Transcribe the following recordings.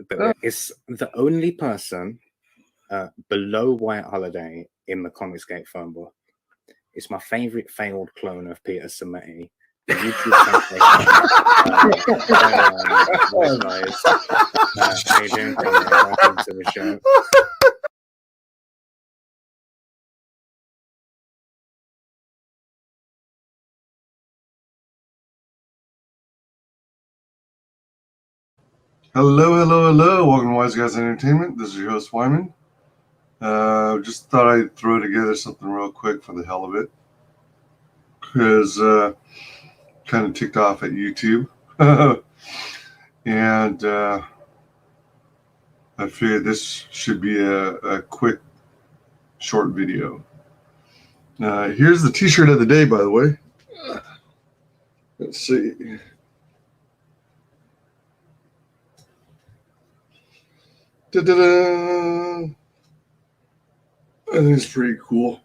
but it's the only person below White Holiday in the Comicsgate phone book. It's my favorite failed clone of Peter Sameti. The YouTube how you doing, Conrad? Welcome to the show. Hello. Welcome to WyzGyzEntertainment. This is your host, Wyman. Just thought I'd throw together something real quick for the hell of it. Because kind of ticked off at YouTube. And I figured this should be a quick, short video. Here's the t-shirt of the day, by the way. Let's see. Da-da-da. I think it's pretty cool.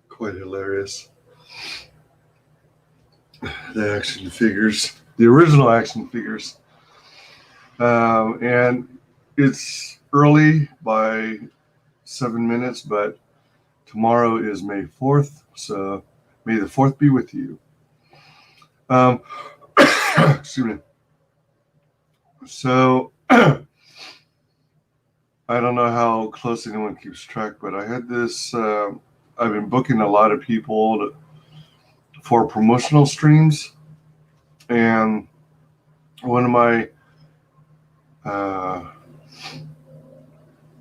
Quite hilarious. The action figures, the original action figures. And it's early by 7 minutes, but tomorrow is May 4th, so may the 4th be with you. Excuse me. So, I don't know how close anyone keeps track, but I had this, I've been booking a lot of people for promotional streams, and one of my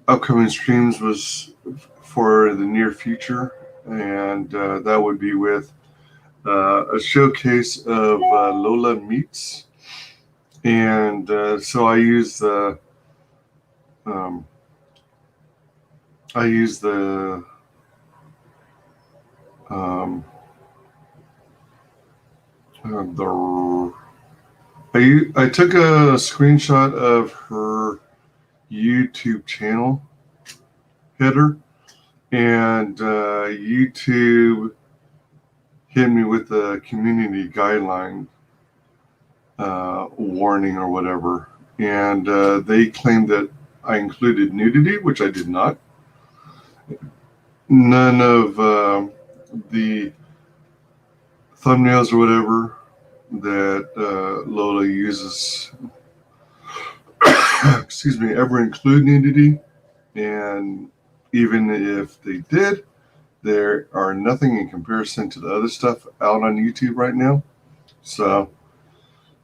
upcoming streams was for the near future, and that would be with a showcase of Lola Meats. And so I use the I took a screenshot of her YouTube channel header, and YouTube hit me with a community guideline warning or whatever, and they claimed that I included nudity, which I did not. None of the thumbnails or whatever that Lola uses excuse me, ever include nudity, and even if they did, there are nothing in comparison to the other stuff out on YouTube right now. So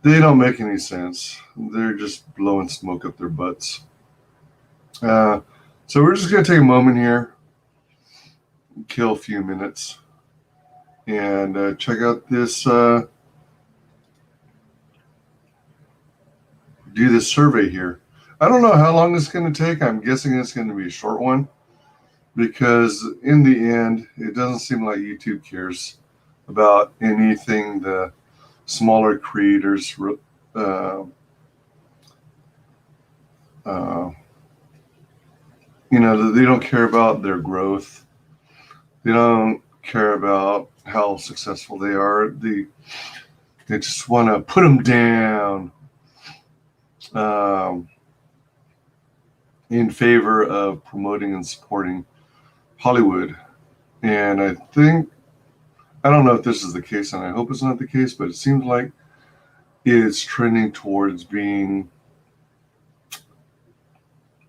they don't make any sense. They're just blowing smoke up their butts. So we're just going to take a moment here, kill a few minutes, and check out this, do this survey here. I don't know how long it's going to take. I'm guessing it's going to be a short one, because in the end, it doesn't seem like YouTube cares about anything the smaller creators they don't care about their growth. They don't care about how successful they are. They just want to put them down in favor of promoting and supporting Hollywood. And I don't know if this is the case, and I hope it's not the case, but it seems like it's trending towards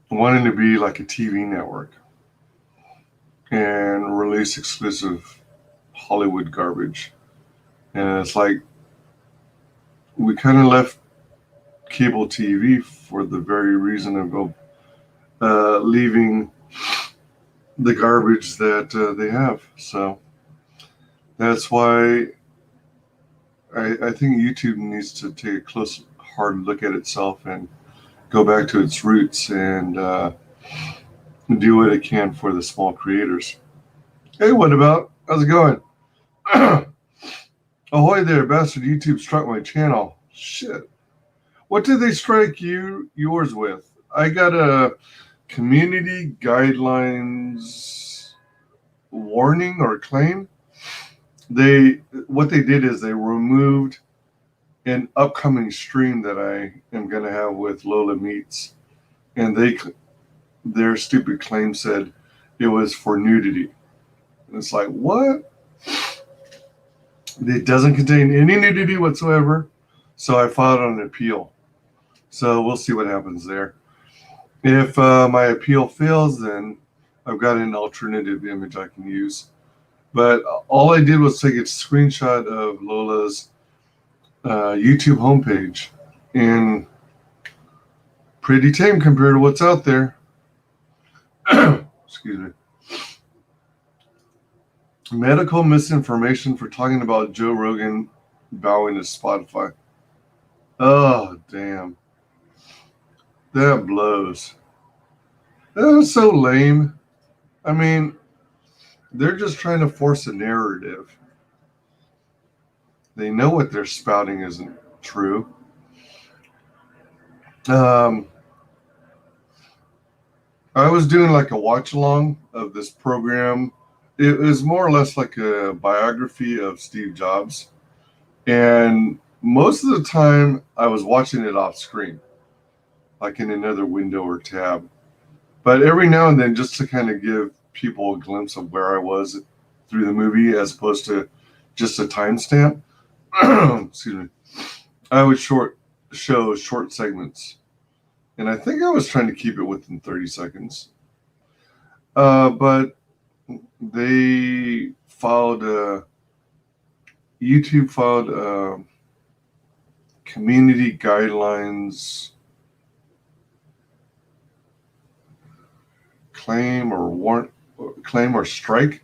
wanting to be like a TV network and release exclusive Hollywood garbage. And it's like we kind of left cable TV for the very reason of leaving the garbage that they have. So that's why I think YouTube needs to take a close, hard look at itself and go back to its roots and do what it can for the small creators. Hey, what about? How's it going? Ahoy there, bastard. YouTube struck my channel. Shit. What did they strike yours with? I got a community guidelines warning or claim. What they did is they removed an upcoming stream that I am going to have with Lola Meets, and their stupid claim said it was for nudity. And it's like, what? It doesn't contain any nudity whatsoever. So I filed an appeal. So we'll see what happens there. If my appeal fails, then I've got an alternative image I can use. But all I did was take a screenshot of Lola's YouTube homepage, and pretty tame compared to what's out there. Excuse me. Medical misinformation for talking about Joe Rogan bowing to Spotify. Oh, damn. That blows. That was so lame. I mean, they're just trying to force a narrative. They know what they're spouting isn't true. I was doing like a watch along of this program. It was more or less like a biography of Steve Jobs. And most of the time I was watching it off screen, like in another window or tab. But every now and then, just to kind of give people a glimpse of where I was through the movie as opposed to just a timestamp, excuse me, I would show short segments. And I think I was trying to keep it within 30 seconds. But they YouTube filed community guidelines claim or strike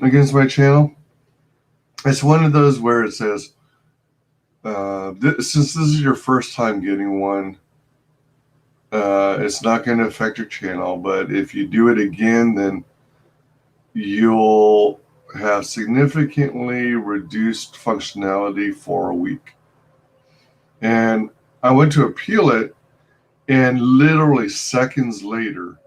against my channel. It's one of those where it says, since this is your first time getting one, it's not going to affect your channel, but if you do it again, then you'll have significantly reduced functionality for a week. And I went to appeal it, and literally seconds later,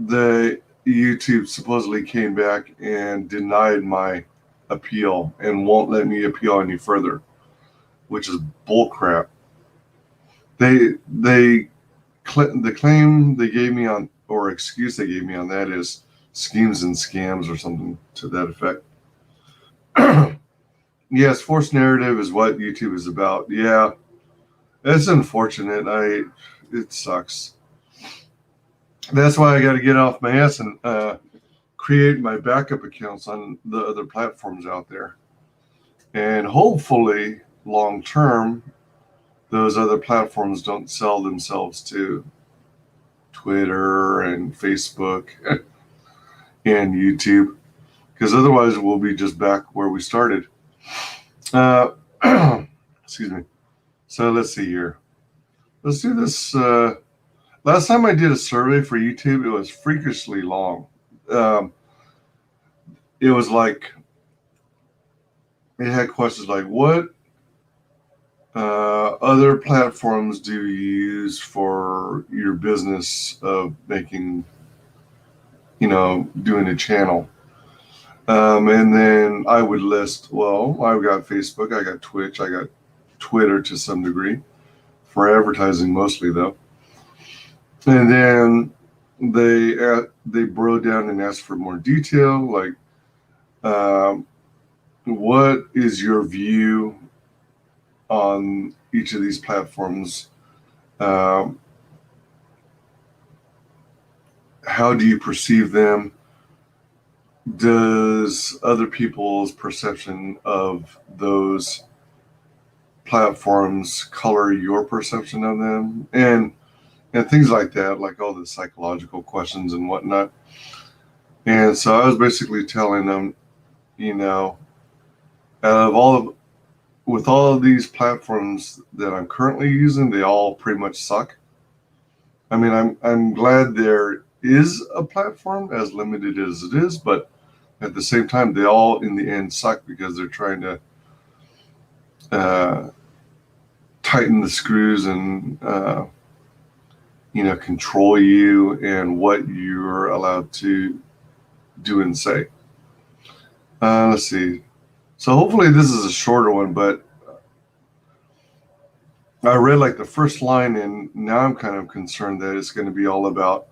the YouTube supposedly came back and denied my appeal and won't let me appeal any further, which is bullcrap. The claim they gave me on, or excuse they gave me on that, is schemes and scams or something to that effect. Yes, forced narrative is what YouTube is about. Yeah, it's unfortunate. It sucks. That's why I got to get off my ass and create my backup accounts on the other platforms out there. And hopefully, long term, those other platforms don't sell themselves to Twitter and Facebook and YouTube, because otherwise we'll be just back where we started. Excuse me. So let's see here. Let's do this. Last time I did a survey for YouTube, it was freakishly long. It was like, it had questions like, what other platforms do you use for your business of making, doing a channel? And then I would list, well, I've got Facebook, I got Twitch, I got Twitter to some degree, for advertising mostly though. And then they broke down and asked for more detail, like, what is your view on each of these platforms? How do you perceive them? Does other people's perception of those platforms color your perception of them? And things like that, like all the psychological questions and whatnot. And so I was basically telling them, with all of these platforms that I'm currently using, they all pretty much suck. I mean, I'm glad there is a platform, as limited as it is, but at the same time, they all in the end suck because they're trying to tighten the screws and control you and what you're allowed to do and say. Let's see. So hopefully this is a shorter one, but I read like the first line, and now I'm kind of concerned that it's going to be all about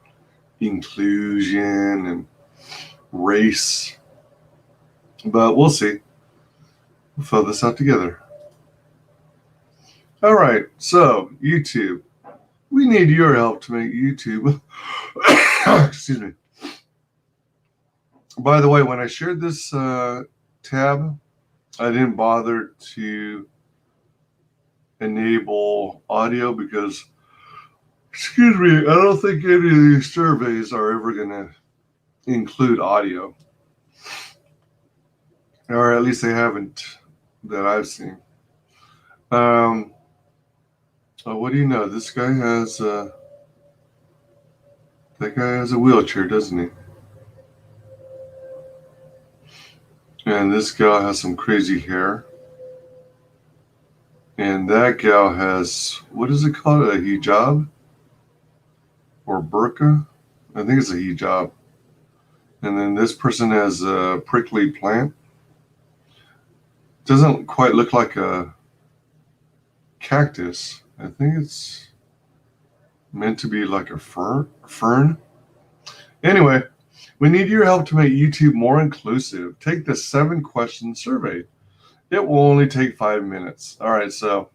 inclusion and race. But we'll see. We'll fill this out together. All right, so YouTube. We need your help to make YouTube. Excuse me. By the way, when I shared this tab, I didn't bother to enable audio because, excuse me, I don't think any of these surveys are ever going to include audio. Or at least they haven't that I've seen. Oh, what do you know? This guy has that guy has a wheelchair, doesn't he? And this gal has some crazy hair. And that gal has, what is it called? A hijab? Or burqa? I think it's a hijab. And then this person has a prickly plant. Doesn't quite look like a cactus. I think it's meant to be like a fern. Anyway, we need your help to make YouTube more inclusive. Take the 7-question survey. It will only take 5 minutes. All right, so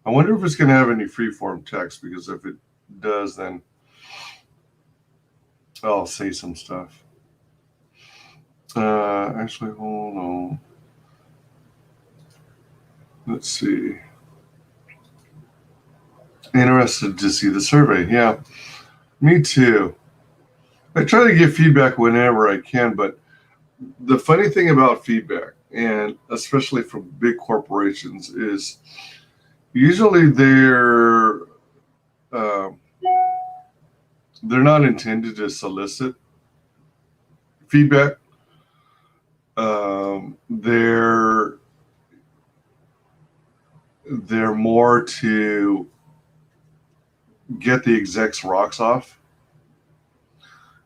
I wonder if it's going to have any freeform text, because if it does, then I'll say some stuff. Actually, hold on. Let's see. Interested to see the survey. Yeah, me too. I try to give feedback whenever I can, but the funny thing about feedback, and especially from big corporations, is usually they're not intended to solicit feedback. They're more to get the execs' rocks off.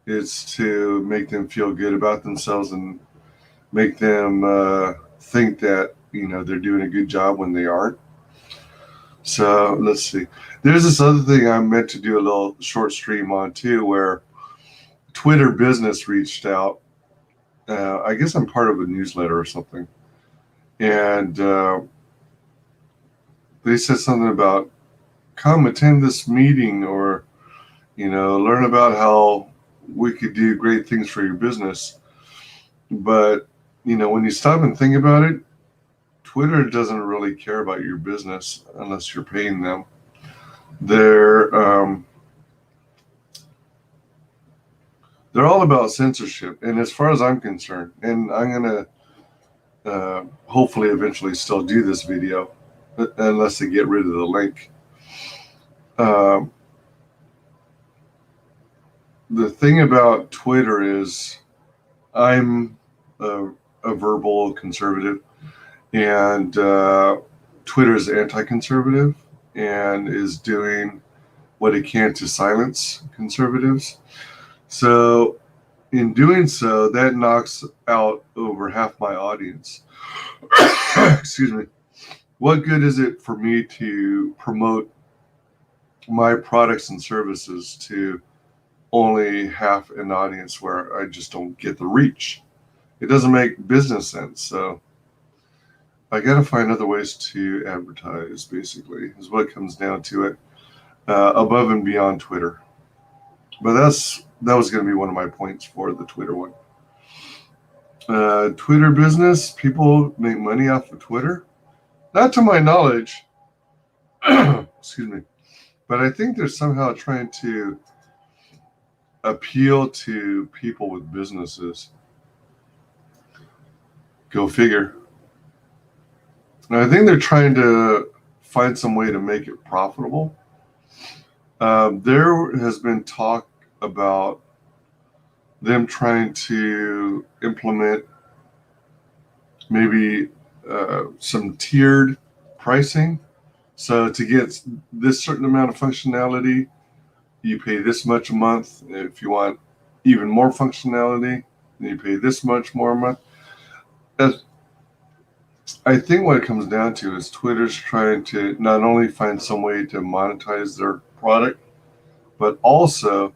It's to make them feel good about themselves and make them think that, you know, they're doing a good job when they aren't. So let's see. There's this other thing I meant to do a little short stream on too, where Twitter Business reached out. I guess I'm part of a newsletter or something. And they said something about, come attend this meeting, or, you know, learn about how we could do great things for your business. But, you know, when you stop and think about it, Twitter doesn't really care about your business unless you're paying them. They're all about censorship. And as far as I'm concerned, and I'm going to hopefully eventually still do this video, unless they get rid of the link. The thing about Twitter is I'm a verbal conservative, and Twitter is anti-conservative and is doing what it can to silence conservatives. So in doing so, that knocks out over half my audience. Excuse me. What good is it for me to promote my products and services to only half an audience where I just don't get the reach? It doesn't make business sense. So I got to find other ways to advertise, basically, is what it comes down to it, above and beyond Twitter. But that was going to be one of my points for the Twitter one. Twitter Business, people make money off of Twitter? Not to my knowledge. Excuse me. But I think they're somehow trying to appeal to people with businesses. Go figure. And I think they're trying to find some way to make it profitable. There has been talk about them trying to implement maybe some tiered pricing. So to get this certain amount of functionality, you pay this much a month. If you want even more functionality, then you pay this much more a month. I think what it comes down to is Twitter's trying to not only find some way to monetize their product, but also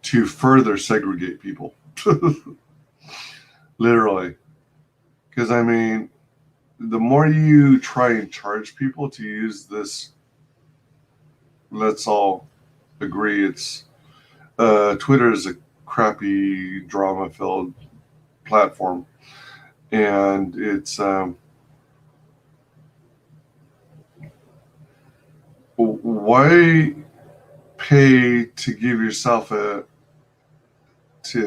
to further segregate people. Literally. Because, I mean, the more you try and charge people to use this, let's all agree it's Twitter is a crappy drama-filled platform, and it's why pay to give yourself to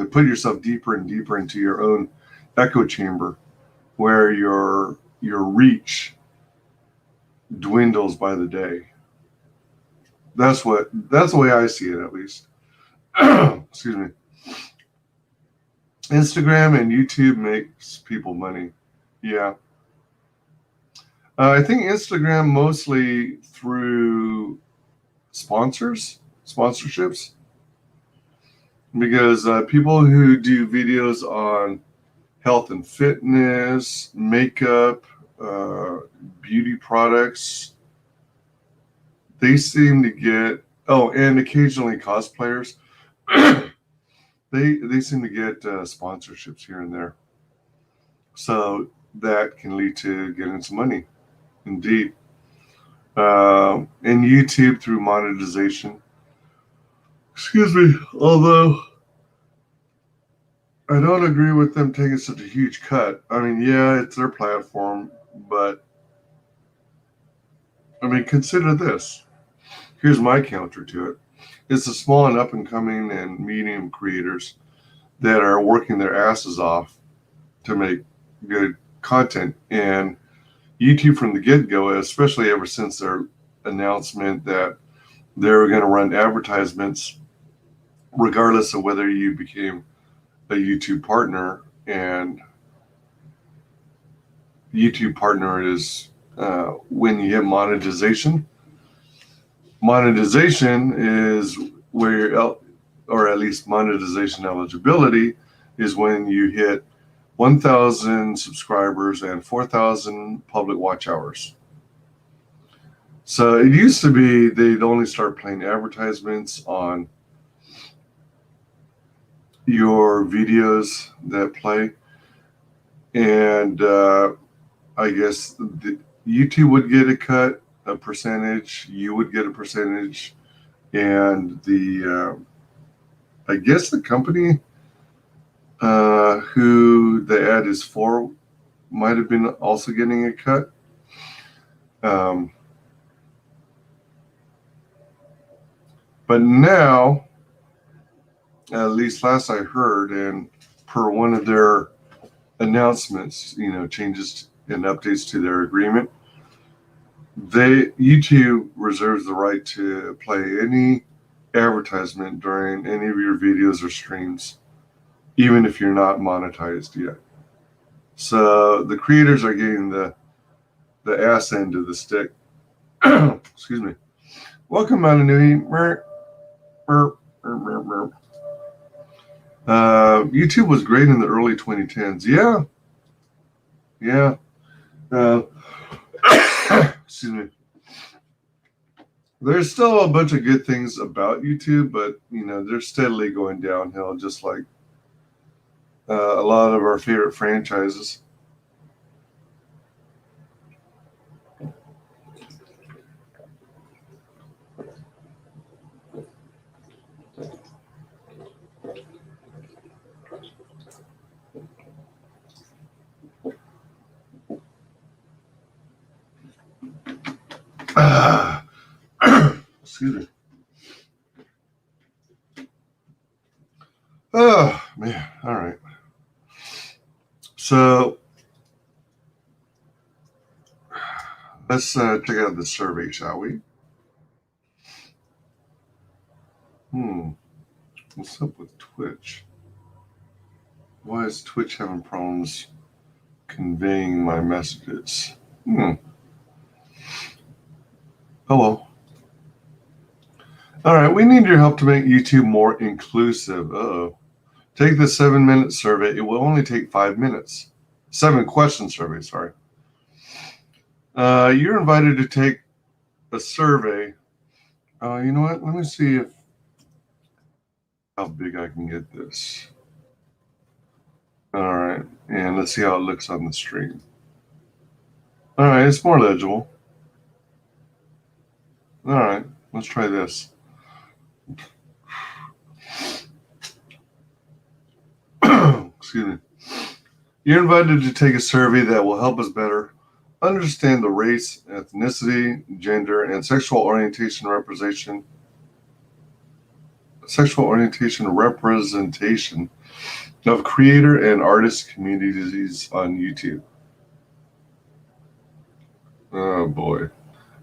put yourself deeper and deeper into your own echo chamber, where your reach dwindles by the day. That's the way I see it, at least. Excuse me. Instagram and YouTube makes people money. Yeah. I think Instagram mostly through sponsorships, because people who do videos on health and fitness, makeup, beauty products, they seem to get, and occasionally cosplayers, they seem to get sponsorships here and there. So that can lead to getting some money, indeed. And YouTube through monetization. Excuse me, although I don't agree with them taking such a huge cut. I mean, yeah, it's their platform, but I mean, consider this. Here's my counter to it. It's the small and up-and-coming and medium creators that are working their asses off to make good content. And YouTube from the get-go, especially ever since their announcement that they were going to run advertisements regardless of whether you became a YouTube partner, and YouTube partner is when you get monetization. Monetization is where you're, or at least monetization eligibility is when you hit 1,000 subscribers and 4,000 public watch hours. So it used to be they'd only start playing advertisements on your videos that play, and I guess YouTube would get a percentage, you would get a percentage, and the I guess the company who the ad is for might have been also getting a cut. But now, at least last I heard, and per one of their announcements, changes and updates to their agreement, YouTube reserves the right to play any advertisement during any of your videos or streams, even if you're not monetized yet. So the creators are getting the ass end of the stick. Excuse me. Welcome, Mananui. YouTube was great in the early 2010s. Yeah. Excuse me. There's still a bunch of good things about YouTube, but they're steadily going downhill, just like a lot of our favorite franchises. Excuse me. Oh, man. All right. So let's check out the survey, shall we? What's up with Twitch? Why is Twitch having problems conveying my messages? Hello. All right, we need your help to make YouTube more inclusive. Take the 7-minute survey. It will only take 5 minutes. 7-question survey, sorry. You're invited to take a survey. You know what? Let me see how big I can get this. All right, and let's see how it looks on the screen. All right, it's more legible. All right, let's try this. Excuse me. You're invited to take a survey that will help us better understand the race, ethnicity, gender, and sexual orientation representation of creator and artist communities on YouTube. Oh boy.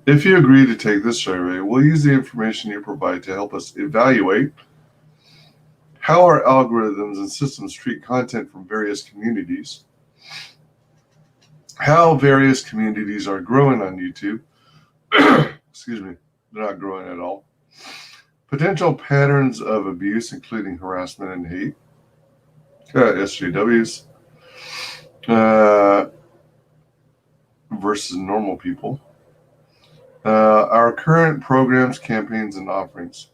If you agree to take this survey, we'll use the information you provide to help us evaluate how our algorithms and systems treat content from various communities, how various communities are growing on YouTube. Excuse me, they're not growing at all. Potential patterns of abuse, including harassment and hate, SJWs, versus normal people. Our current programs, campaigns, and offerings.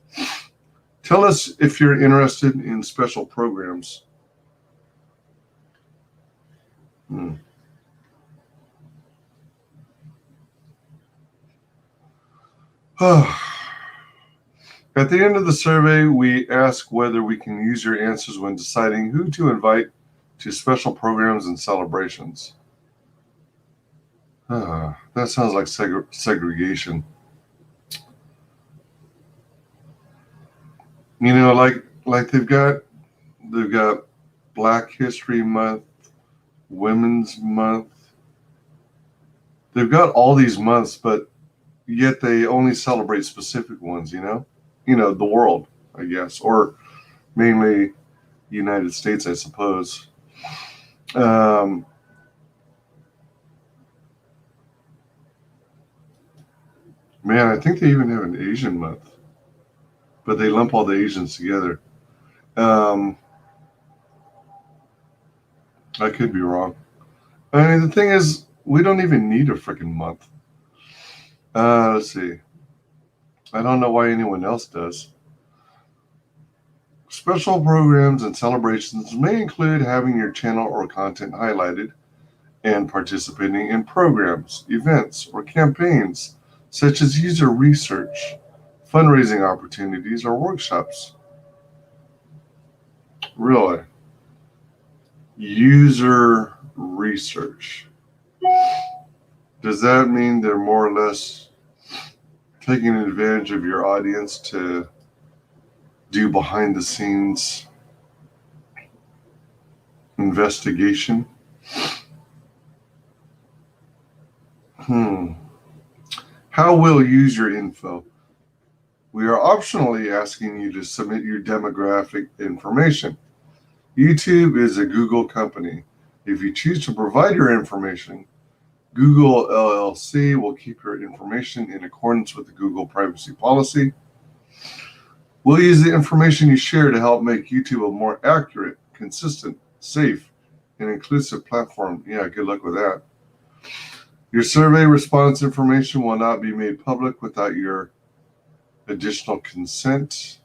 Tell us if you're interested in special programs. At the end of the survey, we ask whether we can use your answers when deciding who to invite to special programs and celebrations. That sounds like segregation. You know, like they've got Black History Month, Women's Month. They've got all these months, but yet they only celebrate specific ones, you know? You know, the world, I guess, or mainly United States, I suppose. Man, I think they even have an Asian month, but they lump all the Asians together. I could be wrong. I mean, the thing is, we don't even need a freaking month. Let's see. I don't know why anyone else does. Special programs and celebrations may include having your channel or content highlighted and participating in programs, events, or campaigns such as user research, fundraising opportunities, or workshops. Really? User research. Does that mean they're more or less taking advantage of your audience to do behind the scenes investigation? How will use your info? We are optionally asking you to submit your demographic information. YouTube is a Google company. If you choose to provide your information, Google LLC will keep your information in accordance with the Google privacy policy. We'll use the information you share to help make YouTube a more accurate, consistent, safe, and inclusive platform. Yeah, good luck with that. Your survey response information will not be made public without your additional consent.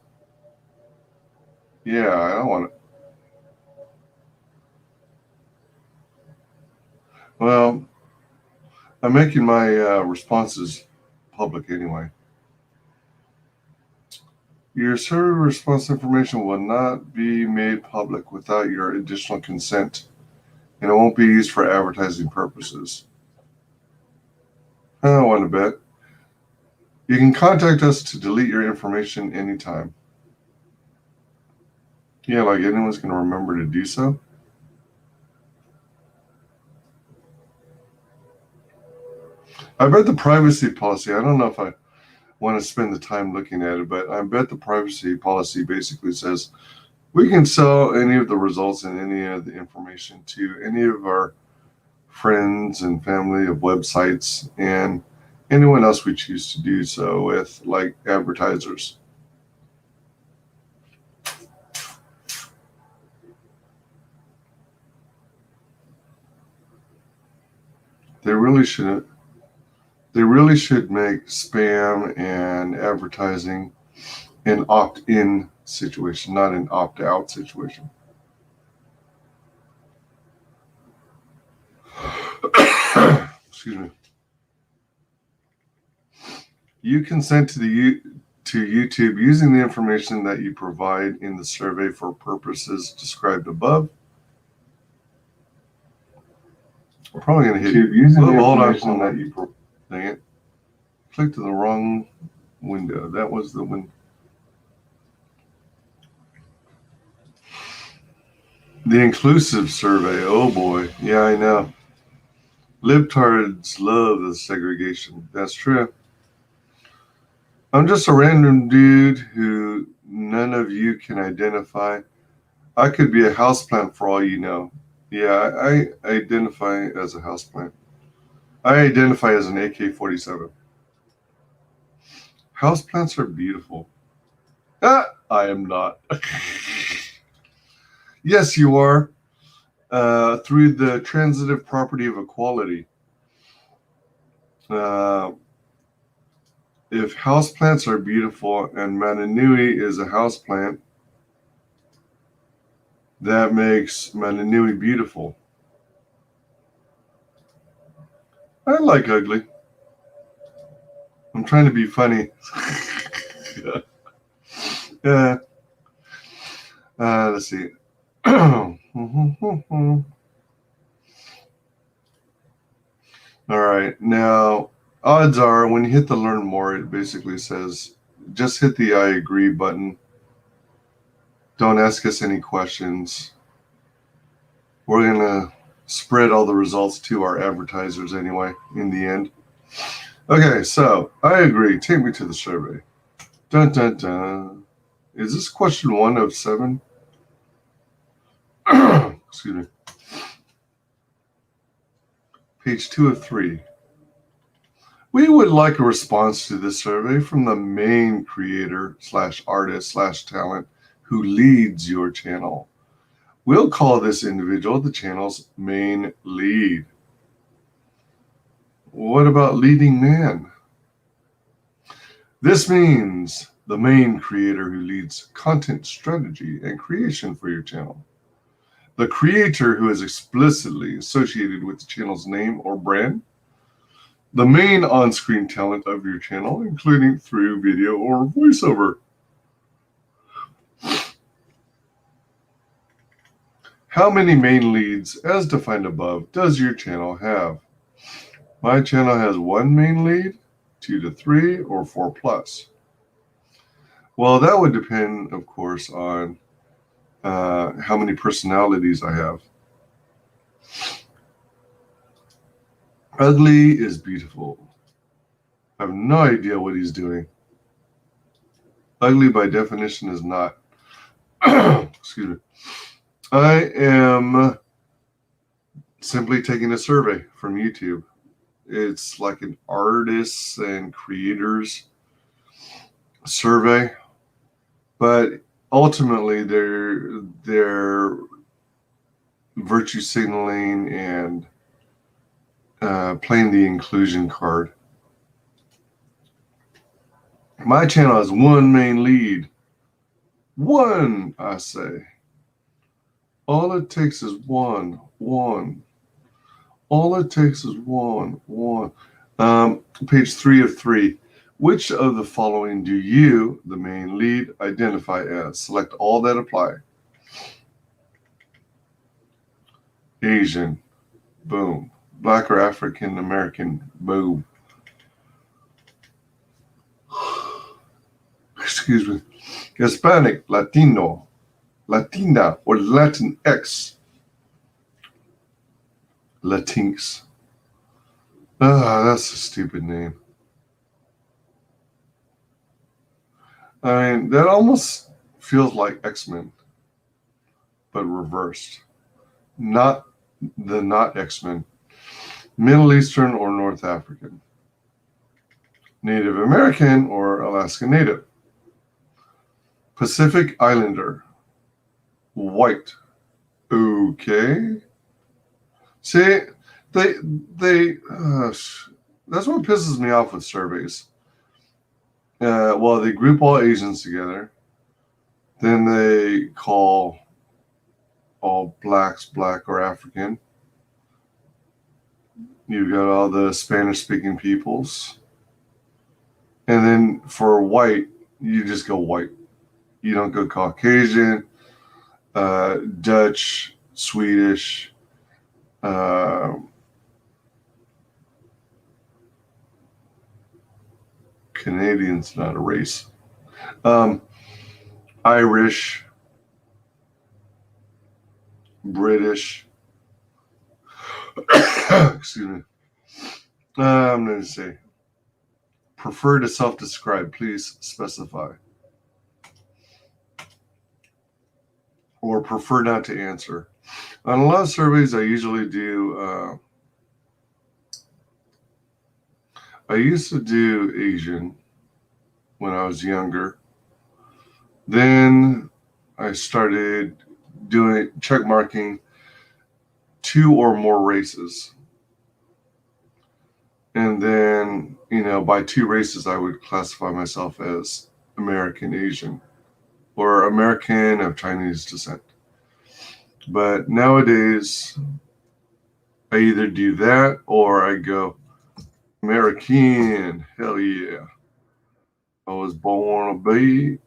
Yeah, I don't want it. Well, I'm making my responses public anyway. Your survey response information will not be made public without your additional consent, and it won't be used for advertising purposes. I don't want to bet. You can contact us to delete your information anytime. Yeah, like anyone's going to remember to do so. I bet the privacy policy, I don't know if I want to spend the time looking at it, but I bet the privacy policy basically says we can sell any of the results and any of the information to any of our friends and family of websites and anyone else we choose to do so with, like advertisers. really shouldn't. They really should make spam and advertising an opt-in situation, not an opt-out situation. Excuse me. You consent to YouTube using the information that you provide in the survey for purposes described above. We're probably going to hit using the hold on. information that you Dang it. Clicked to the wrong window. That was the one. The inclusive survey. Oh boy. Yeah, I know. Libtards love the segregation. That's true. I'm just a random dude who none of you can identify. I could be a houseplant for all you know. Yeah, I identify as a houseplant. I identify as an AK-47. Houseplants are beautiful. I am not. Yes, you are. Through the transitive property of equality. If houseplants are beautiful and Mananui is a houseplant, that makes Mananui beautiful. I like ugly. I'm trying to be funny. Yeah. Let's see. All right. Now, odds are when you hit the learn more, it basically says just hit the I agree button. Don't ask us any questions. We're going to spread all the results to our advertisers anyway in the end. Okay, so I agree. Take me to the survey. Dun, dun, dun. Is this question 1 of 7? Excuse me. Page 2 of 3. We would like a response to this survey from the main creator / artist / talent who leads your channel. We'll call this individual the channel's main lead. What about leading man? This means the main creator who leads content strategy and creation for your channel. The creator who is explicitly associated with the channel's name or brand. The main on-screen talent of your channel, including through video or voiceover. How many main leads, as defined above, does your channel have? My channel has 1 main lead, 2 to 3, or 4 plus. Well, that would depend, of course, on how many personalities I have. Ugly is beautiful. I have no idea what he's doing. Ugly by definition is not. Excuse me. I am simply taking a survey from YouTube. It's like an artists and creators survey, but ultimately they're virtue signaling and playing the inclusion card. My channel has 1 main lead. 1, I say. All it takes is one. All it takes is one. Page 3 of 3. Which of the following do you, the main lead, identify as? Select all that apply. Asian. Boom. Black or African American. Boom. Excuse me. Hispanic, Latino, Latina, or Latinx. Latinx. That's a stupid name. I mean, that almost feels like X-Men, but reversed. Not X-Men. Middle Eastern or North African. Native American or Alaska Native. Pacific Islander. White. Okay. See, they that's what pisses me off with surveys. Well, they group all Asians together. Then they call all blacks black or African. You've got all the Spanish-speaking peoples. And then for white, you just go white. You don't go Caucasian, Dutch, Swedish, Canadian's not a race. Irish, British. Excuse me. I'm going to say, prefer to self-describe. Please specify. Or prefer not to answer. On a lot of surveys, I usually do. I used to do Asian when I was younger. Then I started doing check marking 2 or more races. And then, by 2 races, I would classify myself as American Asian or American of Chinese descent. But nowadays, I either do that or I go American. Hell yeah. I was born to be.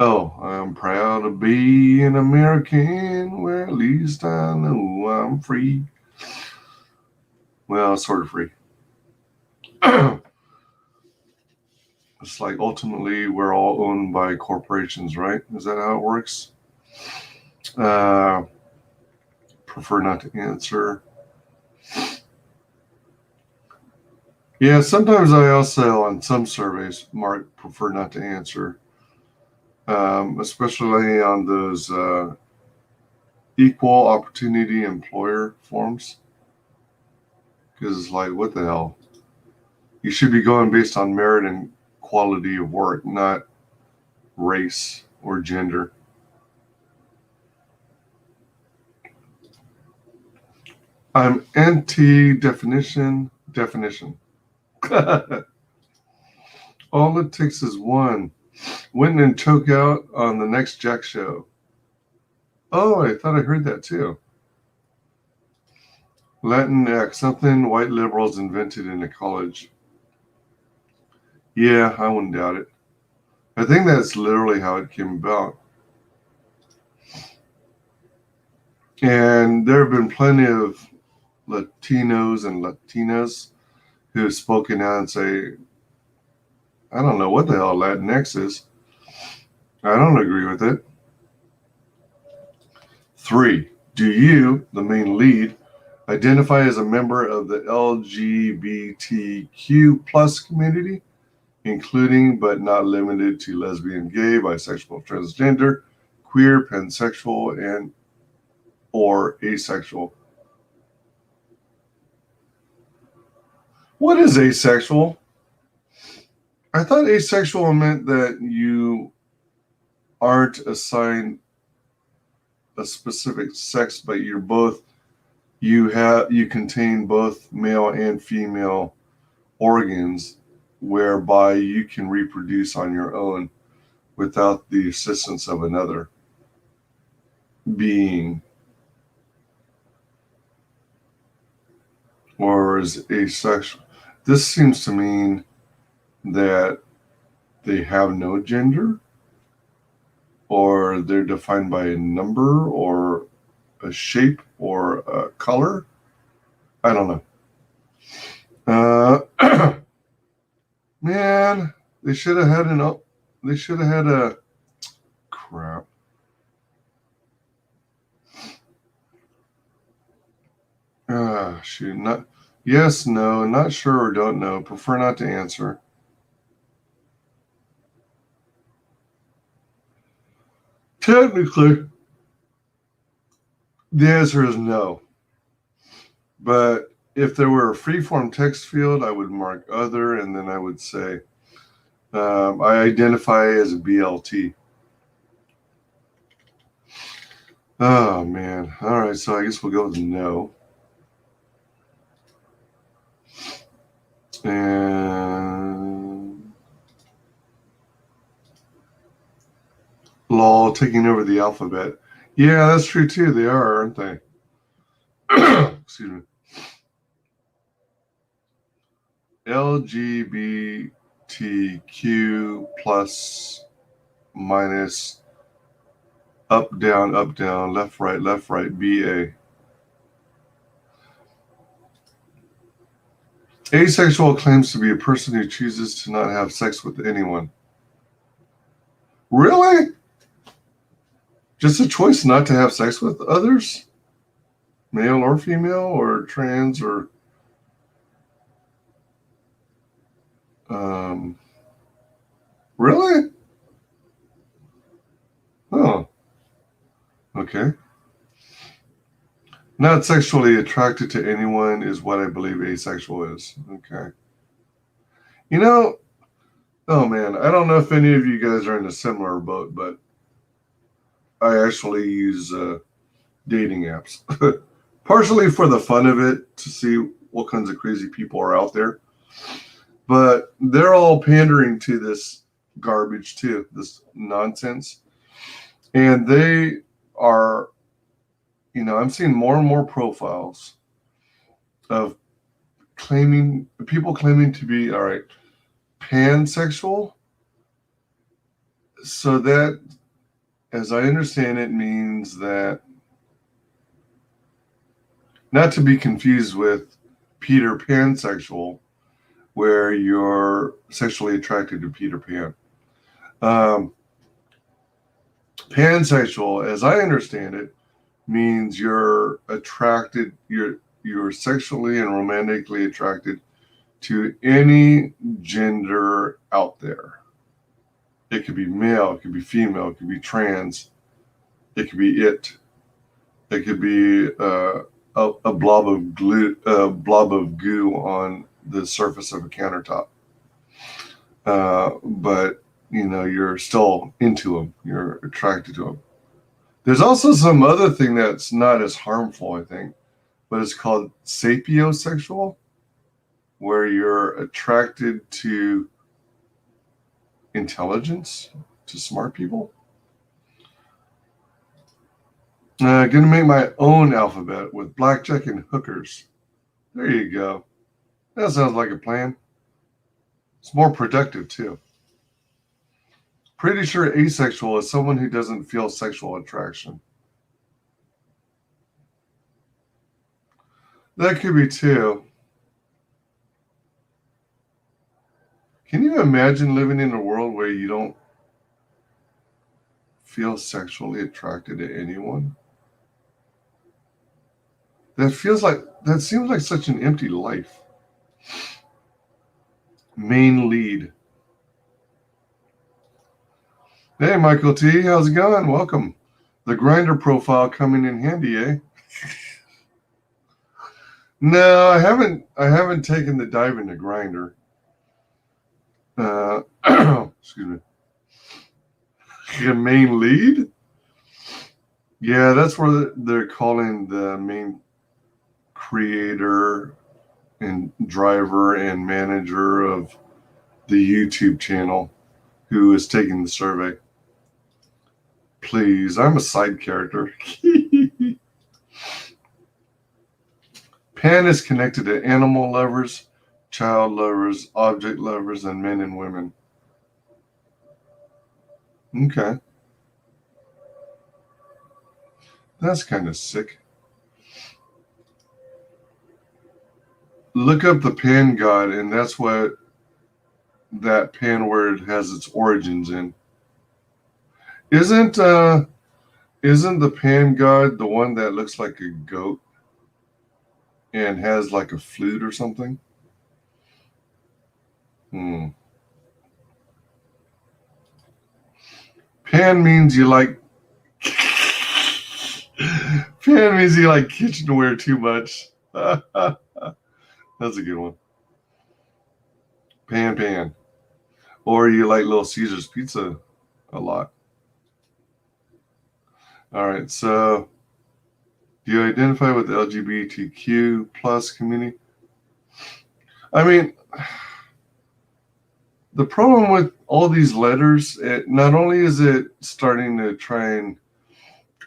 I'm proud to be an American, where at least I know I'm free. Well, sort of free. It's like ultimately we're all owned by corporations, right? Is that how it works? Prefer not to answer. Yeah, sometimes I also, on some surveys, mark prefer not to answer. Especially on those equal opportunity employer forms. Because it's like, what the hell? You should be going based on merit and quality of work, not race or gender. I'm anti-definition. All it takes is one. Win and choke out on the next Jack show. Oh, I thought I heard that too. Latinx, something white liberals invented in a college. Yeah, I wouldn't doubt it. I think that's literally how it came about. And there have been plenty of Latinos and Latinas who have spoken out and say, I don't know what the hell Latinx is. I don't agree with it. 3, do you, the main lead, identify as a member of the LGBTQ plus community, including but not limited to lesbian, gay, bisexual, transgender, queer, pansexual, and or asexual? What is asexual? I thought asexual meant that you aren't assigned a specific sex, but you contain both male and female organs, whereby you can reproduce on your own without the assistance of another being. Or is asexual? This seems to mean that they have no gender, or they're defined by a number or a shape or a color. I don't know. Man, they should have had a crap. Shoot, not yes, no, not sure or don't know. Prefer not to answer. Technically, the answer is no. But if there were a freeform text field, I would mark other, and then I would say, I identify as a BLT. Oh man. All right, so I guess we'll go with no. And lol, taking over the alphabet. Yeah, that's true too. They are, aren't they? Excuse me. LGBTQ plus minus up, down, left, right, BA. Asexual claims to be a person who chooses to not have sex with anyone. Really? Just a choice not to have sex with others? Male or female or trans or... Really? Oh, okay. Not sexually attracted to anyone is what I believe asexual is. Okay. You know, oh man, I don't know if any of you guys are in a similar boat, but I actually use dating apps. Partially for the fun of it, to see what kinds of crazy people are out there. But they're all pandering to this garbage too, this nonsense. And they are, you know, I'm seeing more and more profiles of people claiming to be, all right, pansexual. So that, as I understand it, means that, not to be confused with Peter Pansexual, where you're sexually attracted to Peter Pan. Pansexual, as I understand it, means you're attracted, you're sexually and romantically attracted to any gender out there. It could be male, it could be female, it could be trans, it could be it. It could be a blob of goo on the surface of a countertop. But you know, you're still into them. You're attracted to them. There's also some other thing that's not as harmful, I think, but it's called sapiosexual, where you're attracted to intelligence, to smart people. Gonna make my own alphabet with blackjack and hookers. There you go. That sounds like a plan. It's more productive too. Pretty sure asexual is someone who doesn't feel sexual attraction. That could be too. Can you imagine living in a world where you don't feel sexually attracted to anyone? That seems like such an empty life. Main lead. Hey, Michael T, how's it going? Welcome. The grinder profile coming in handy, eh? No, I haven't taken the dive into Grinder. Excuse me. The main lead? Yeah, that's where they're calling the main creator and driver and manager of the YouTube channel who is taking the survey. Please, I'm a side character. Pan is connected to animal lovers, child lovers, object lovers, and men and women. Okay. That's kind of sick. Look up the pan god, and that's what that pan word has its origins in. Isn't the pan god the one that looks like a goat and has like a flute or something? Pan means you like kitchenware too much. That's a good one. Pan. Or you like Little Caesar's pizza a lot. All right, so do you identify with the LGBTQ plus community? I mean, the problem with all these letters, not only is it starting to try and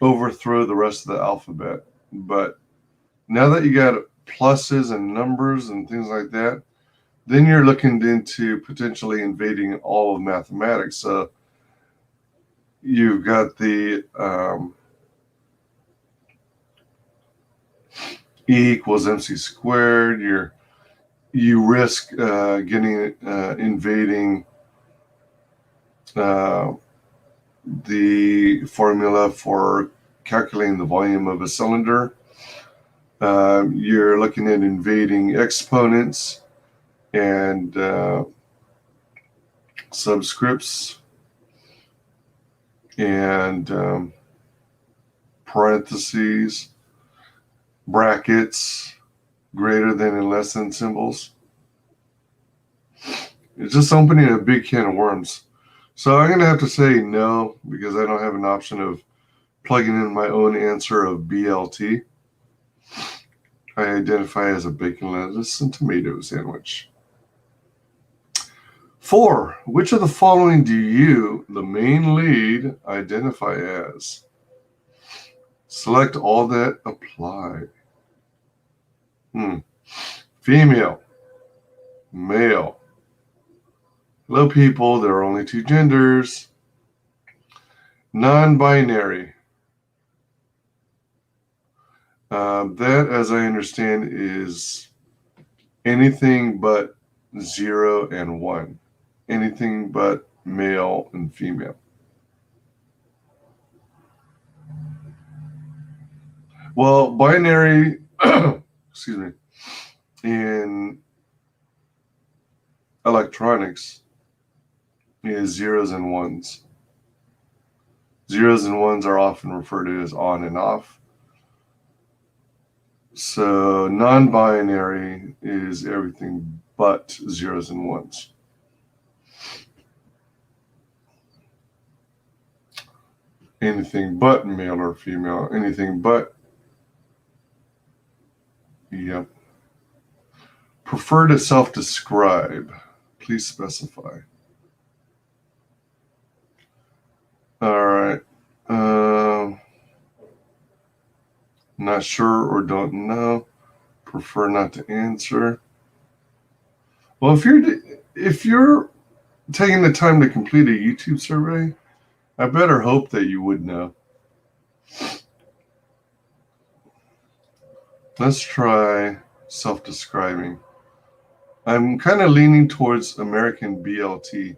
overthrow the rest of the alphabet, but now that you got pluses and numbers and things like that, then you're looking into potentially invading all of mathematics. So you've got the E equals MC squared. You risk getting invading the formula for calculating the volume of a cylinder. You're looking at invading exponents and subscripts and parentheses, brackets, greater than and less than symbols. It's just opening a big can of worms. So I'm going to have to say no, because I don't have an option of plugging in my own answer of BLT. I identify as a bacon, lettuce, and tomato sandwich. 4. Which of the following do you, the main lead, identify as? Select all that apply. Female. Male. Hello, people. There are only 2 genders. Non-binary. That, as I understand, is anything but 0 and 1. Anything but male and female. Well, binary, excuse me, in electronics is zeros and ones. Zeros and ones are often referred to as on and off. So non-binary is everything but zeros and ones. Anything but male or female. Anything but. Yep. Prefer to self-describe. Please specify. All right. Not sure or don't know. Prefer not to answer. Well, if you're taking the time to complete a YouTube survey, I better hope that you would know. Let's try self-describing. I'm kind of leaning towards American BLT.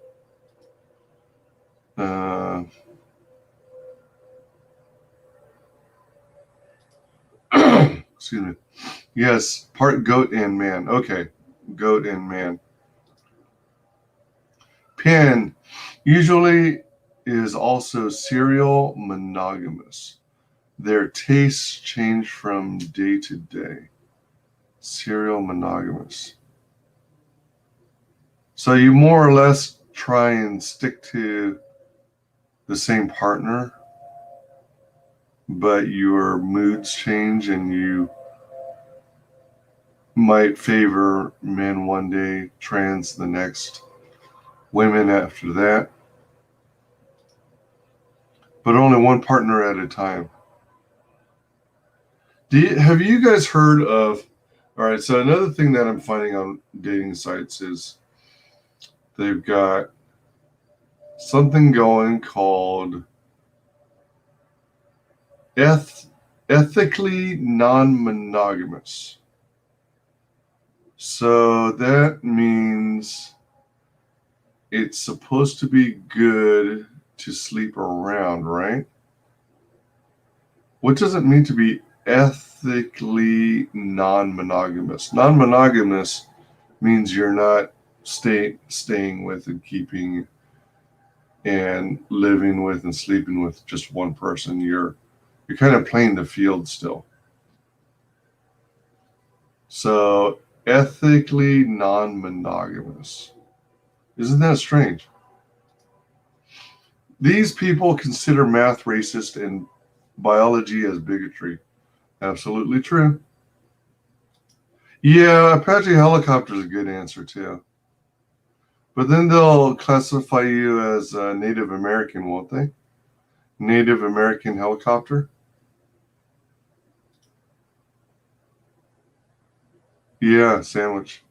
Excuse me. Yes, part goat and man. Okay, goat and man. Pen usually is also serial monogamous. Their tastes change from day to day. Serial monogamous. So you more or less try and stick to the same partner, but your moods change and you might favor men one day, trans the next, women after that, but only one partner at a time. Have you guys heard of, all right, so another thing that I'm finding on dating sites is they've got something going called ethically non-monogamous. So that means it's supposed to be good to sleep around, right? What does it mean to be ethically non-monogamous? Non-monogamous means you're not staying with and keeping and living with and sleeping with just one person. You're kind of playing the field still. So ethically non-monogamous. Isn't that strange? These people consider math racist and biology as bigotry. Absolutely true. Yeah, Apache helicopter is a good answer too. But then they'll classify you as a Native American, won't they? Native American helicopter? Yeah, sandwich.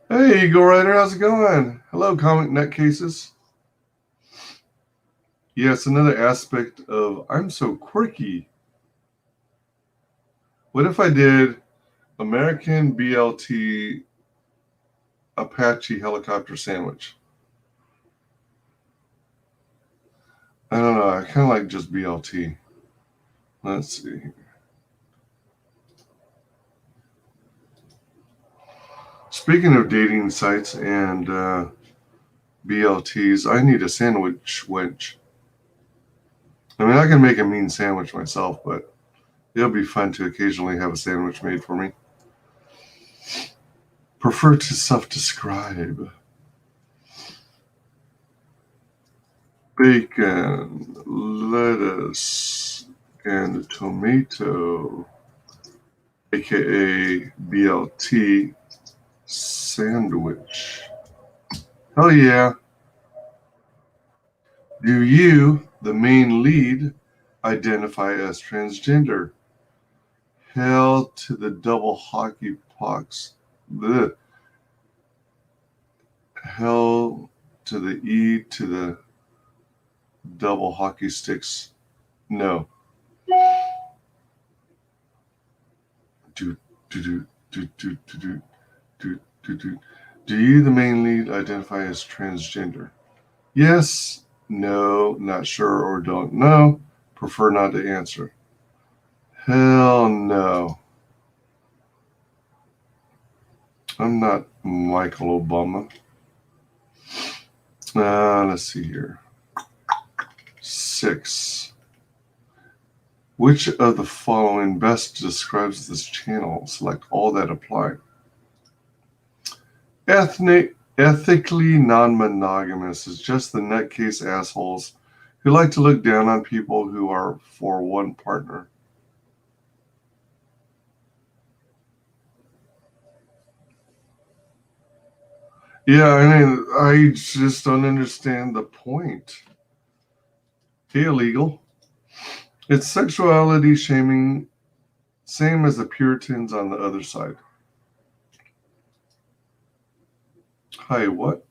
Hey, Eagle Rider, how's it going? Hello, comic nutcases. Yes, another aspect of I'm so quirky. What if I did American BLT Apache helicopter sandwich? I don't know. I kind of like just BLT. Let's see. Speaking of dating sites and BLTs, I need a sandwich wench. I mean, I can make a mean sandwich myself, but it'll be fun to occasionally have a sandwich made for me. Prefer to self-describe. Bacon, lettuce, and tomato, aka BLT sandwich. Hell yeah. Do you, the main lead, identify as transgender? Hell to the double hockey pucks. Blech. Hell to the E to the double hockey sticks. No. Do you, the main lead, identify as transgender? Yes, no, not sure, or don't know. Prefer not to answer. Hell no. I'm not Michael Obama. Let's see here. 6. Which of the following best describes this channel? Select all that apply. Ethically non-monogamous is just the nutcase assholes who like to look down on people who are for one partner. Yeah, I mean, I just don't understand the point. Illegal. It's sexuality shaming, same as the Puritans on the other side. Hi, what?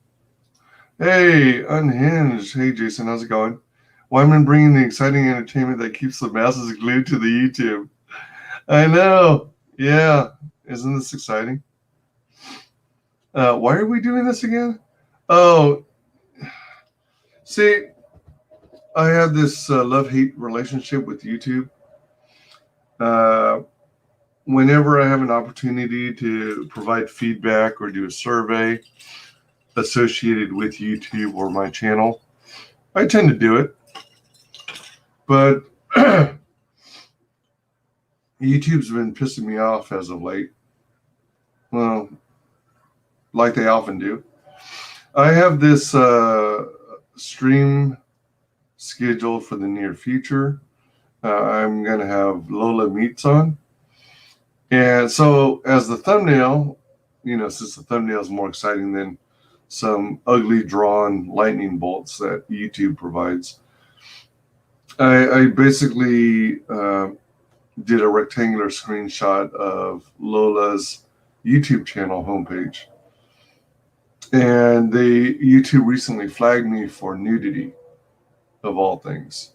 Hey, Unhinged. Hey, Jason, how's it going? Wyman bringing the exciting entertainment that keeps the masses glued to the YouTube. I know. Yeah. Isn't this exciting? Why are we doing this again? Oh, see, I have this love-hate relationship with YouTube. Whenever I have an opportunity to provide feedback or do a survey associated with YouTube or my channel, I tend to do it. But YouTube's been pissing me off as of late. Well, like they often do. I have this stream scheduled for the near future. I'm going to have Lola Meets on. And so as the thumbnail, since the thumbnail is more exciting than some ugly drawn lightning bolts that YouTube provides, I basically did a rectangular screenshot of Lola's YouTube channel homepage. And YouTube recently flagged me for nudity, of all things.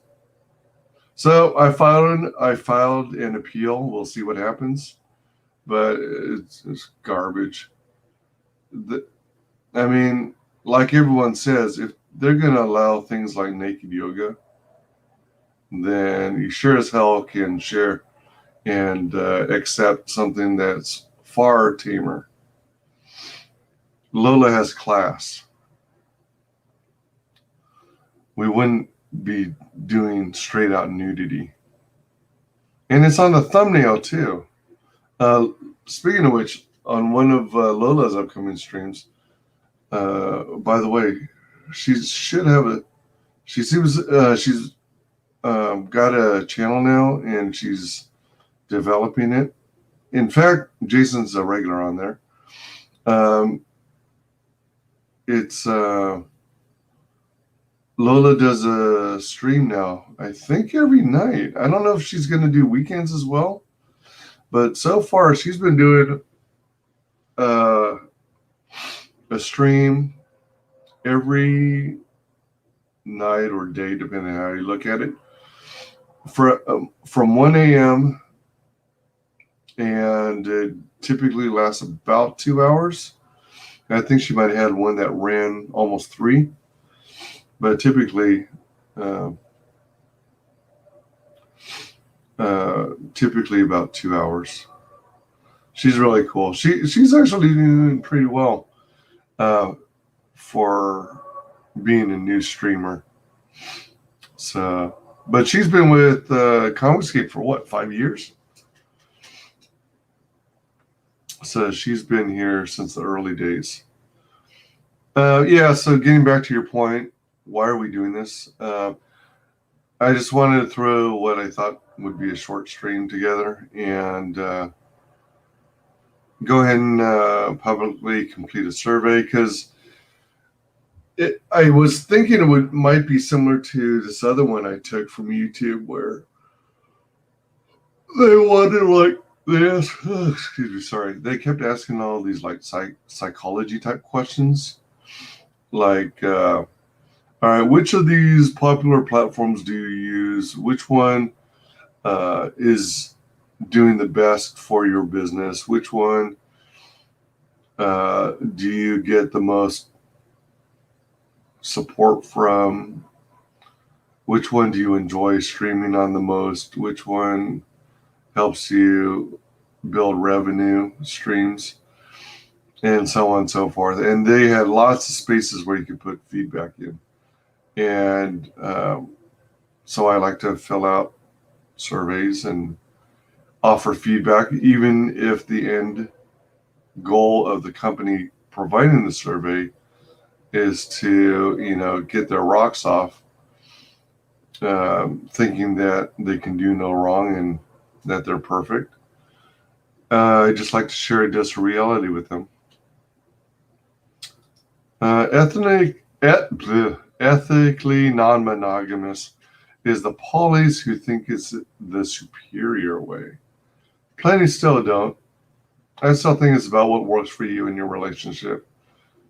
So I filed an appeal. We'll see what happens, but it's garbage. I mean, like everyone says, if they're going to allow things like naked yoga, then you sure as hell can share and accept something that's far tamer. Lola has class. We wouldn't be doing straight out nudity. And it's on the thumbnail too. Speaking of which, on one of Lola's upcoming streams, by the way, she should have she seems, she's got a channel now, and she's developing it. In fact, Jason's a regular on there. It's Lola does a stream now, I think every night. I don't know if she's going to do weekends as well, but so far she's been doing a stream every night or day, depending on how you look at it, from 1 a.m. and it typically lasts about 2 hours. I think she might have had one that ran almost 3, but typically about 2 hours. She's really cool. She's actually doing pretty well for being a new streamer. So, but she's been with Comicscape for what, 5 years? So she's been here since the early days. Yeah, so getting back to your point, why are we doing this? I just wanted to throw what I thought would be a short stream together and go ahead and publicly complete a survey, because I was thinking it might be similar to this other one I took from YouTube, where they wanted, like, they asked, they kept asking all these like psychology type questions, like, all right, which of these popular platforms do you use? Which one is doing the best for your business? Which one do you get the most support from? Which one do you enjoy streaming on the most? Which one helps you build revenue streams? And so on and so forth. And they had lots of spaces where you could put feedback in. And so I like to fill out surveys and offer feedback, even if the end goal of the company providing the survey is to, get their rocks off, thinking that they can do no wrong and that they're perfect. I just like to share a dose of reality with them. Ethically non-monogamous is the polys who think it's the superior way. Plenty still don't. I still think it's about what works for you in your relationship.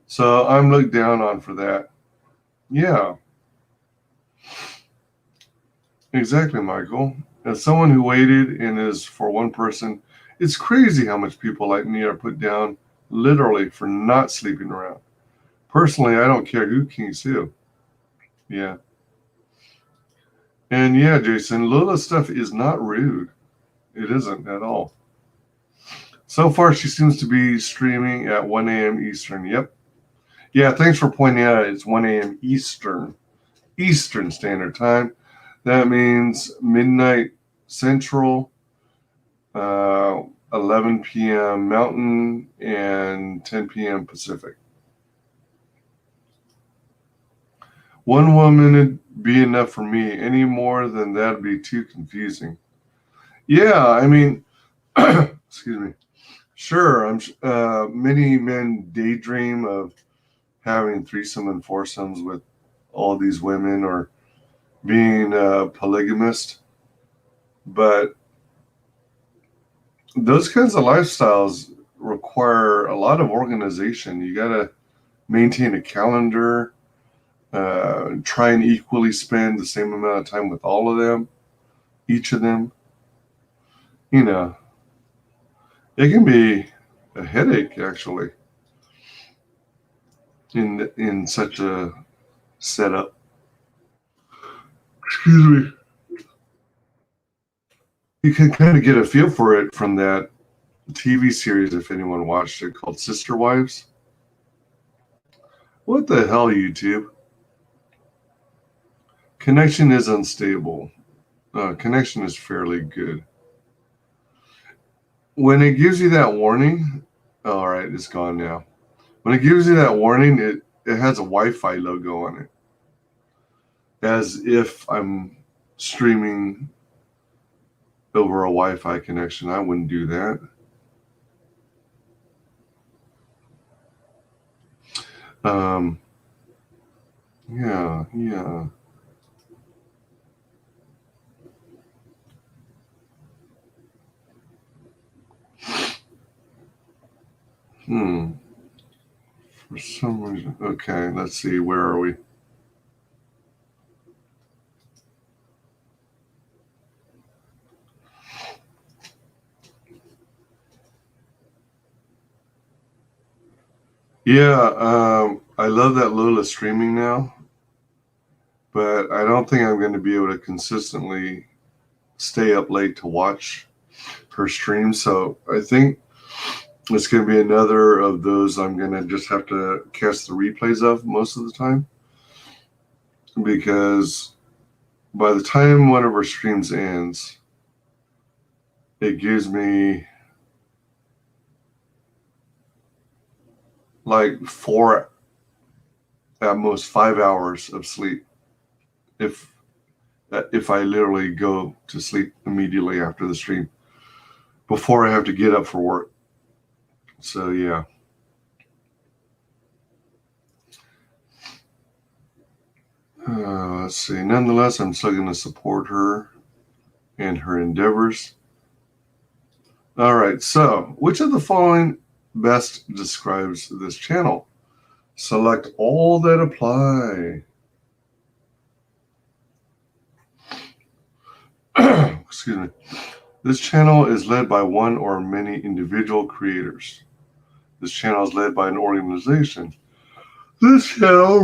So I'm looked down on for that. Yeah. Exactly, Michael. As someone who waited and is for one person, it's crazy how much people like me are put down literally for not sleeping around. Personally, I don't care who kings who. Yeah. And yeah, Jason, Lola's stuff is not rude. It isn't at all. So far, she seems to be streaming at 1 a.m. Eastern. Yep. Yeah, thanks for pointing out it's 1 a.m. Eastern Standard Time. That means midnight Central, 11 p.m. Mountain, and 10 p.m. Pacific. One woman would be enough for me. Any more than that would be too confusing. Yeah, I mean, excuse me. Sure, many men daydream of having threesome and foursomes with all these women, or being a polygamist. But those kinds of lifestyles require a lot of organization. You got to maintain a calendar, try and equally spend the same amount of time with all of them, each of them. It can be a headache, actually, in such a setup. Excuse me. You can kind of get a feel for it from that TV series, if anyone watched it, called Sister Wives. What the hell, YouTube? Connection is unstable. Connection is fairly good. When it gives you that warning, all right, it's gone now. When it gives you that warning, it has a Wi-Fi logo on it, as if I'm streaming over a Wi-Fi connection. I wouldn't do that. Yeah. For some reason. Okay, let's see. Where are we? Yeah, I love that Lola's streaming now, but I don't think I'm going to be able to consistently stay up late to watch her stream. So I think it's going to be another of those I'm going to just have to catch the replays of most of the time, because by the time one of her streams ends, it gives me like 4, at most 5 hours of sleep if I literally go to sleep immediately after the stream before I have to get up for work. So yeah. Let's see. Nonetheless, I'm still going to support her and her endeavors. All right. So, which of the following best describes this channel? Select all that apply. Excuse me. This channel is led by one or many individual creators. This channel is led by an organization. This channel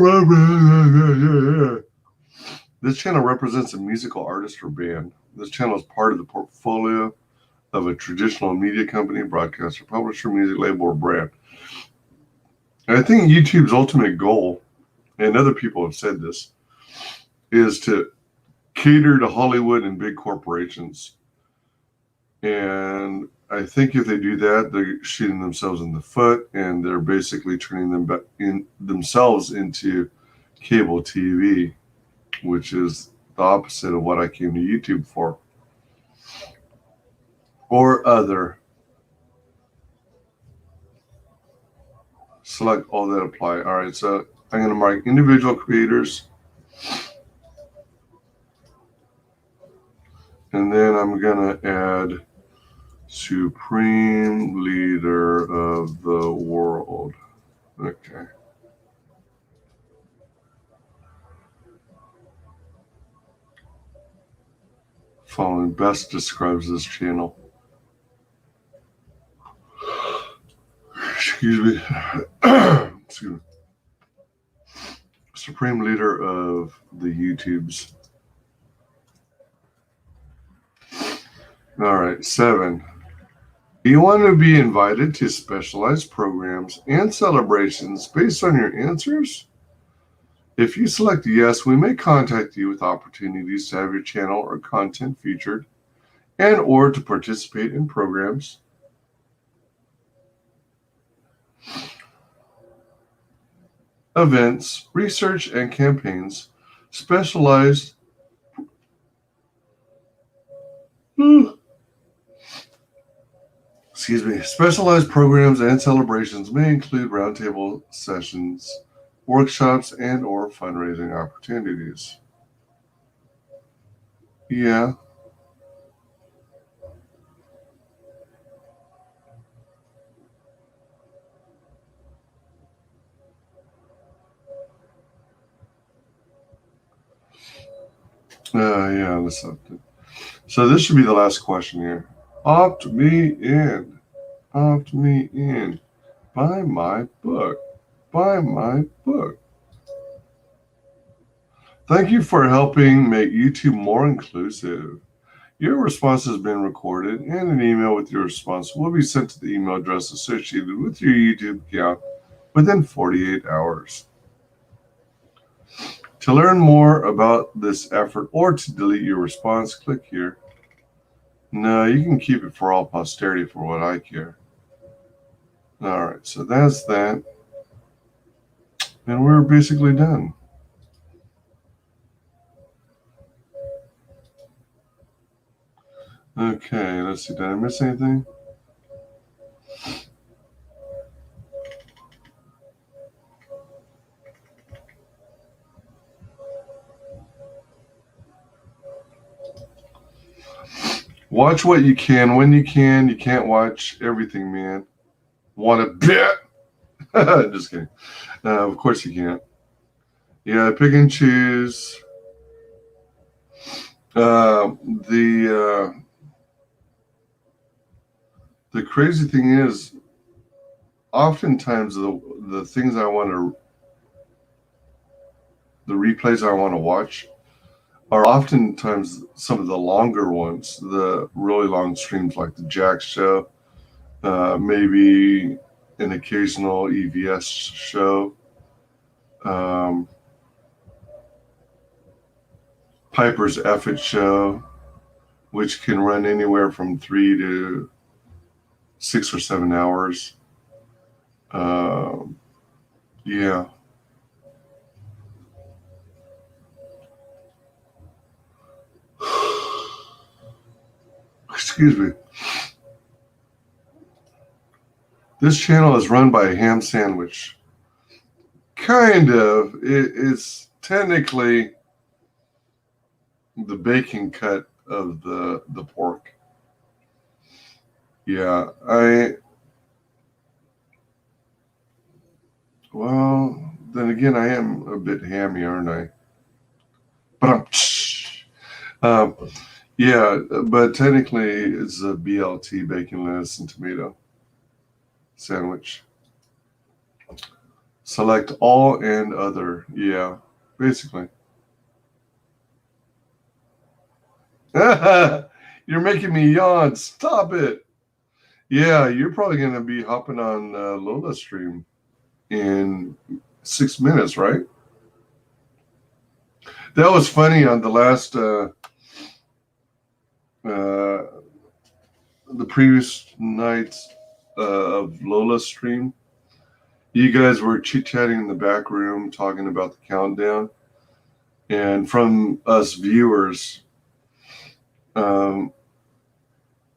represents a musical artist or band. This channel is part of the portfolio of a traditional media company, broadcaster, publisher, music label, or brand. And I think YouTube's ultimate goal, and other people have said this, is to cater to Hollywood and big corporations. And I think if they do that, they're shooting themselves in the foot, and they're basically turning themselves into cable TV, which is the opposite of what I came to YouTube for. Or other. Select all that apply. All right, so I'm going to mark individual creators. And then I'm going to add Supreme Leader of the World. Okay. Following best describes this channel. Excuse me. Excuse me. Supreme Leader of the YouTube's. All right, 7. Do you want to be invited to specialized programs and celebrations based on your answers? If you select yes, we may contact you with opportunities to have your channel or content featured and or to participate in programs. Events, research, and campaigns, specialized specialized programs and celebrations may include roundtable sessions, workshops, and or fundraising opportunities. Yeah. Yeah, that's something. So this should be the last question here. Opt me in. Opt me in. Buy my book. Buy my book. Thank you for helping make YouTube more inclusive. Your response has been recorded, and an email with your response will be sent to the email address associated with your YouTube account within 48 hours. To learn more about this effort or to delete your response, click here. No, you can keep it for all posterity for what I care. All right, so that's that. And we're basically done. Okay, let's see. Did I miss anything? Watch what you can when you can. You can't watch everything, man. Want to bet? Just kidding. Of course you can't. Yeah, pick and choose. The crazy thing is, oftentimes the things the replays I want to watch are oftentimes some of the longer ones, the really long streams like the Jack Show, maybe an occasional EVS show, Piper's Effort Show, which can run anywhere from 3 to 6 or 7 hours. Yeah. Excuse me. This channel is run by a ham sandwich. Kind of. It's technically the bacon cut of the pork. Yeah, well, then again, I am a bit hammy, aren't I? But yeah, but technically it's a BLT, bacon, lettuce, and tomato sandwich. Select all and other. Yeah, basically. You're making me yawn. Stop it. Yeah, you're probably going to be hopping on Lola's stream in 6 minutes, right? That was funny on the last, the previous nights of Lola's stream. You guys were chit-chatting in the back room, talking about the countdown. And from us viewers,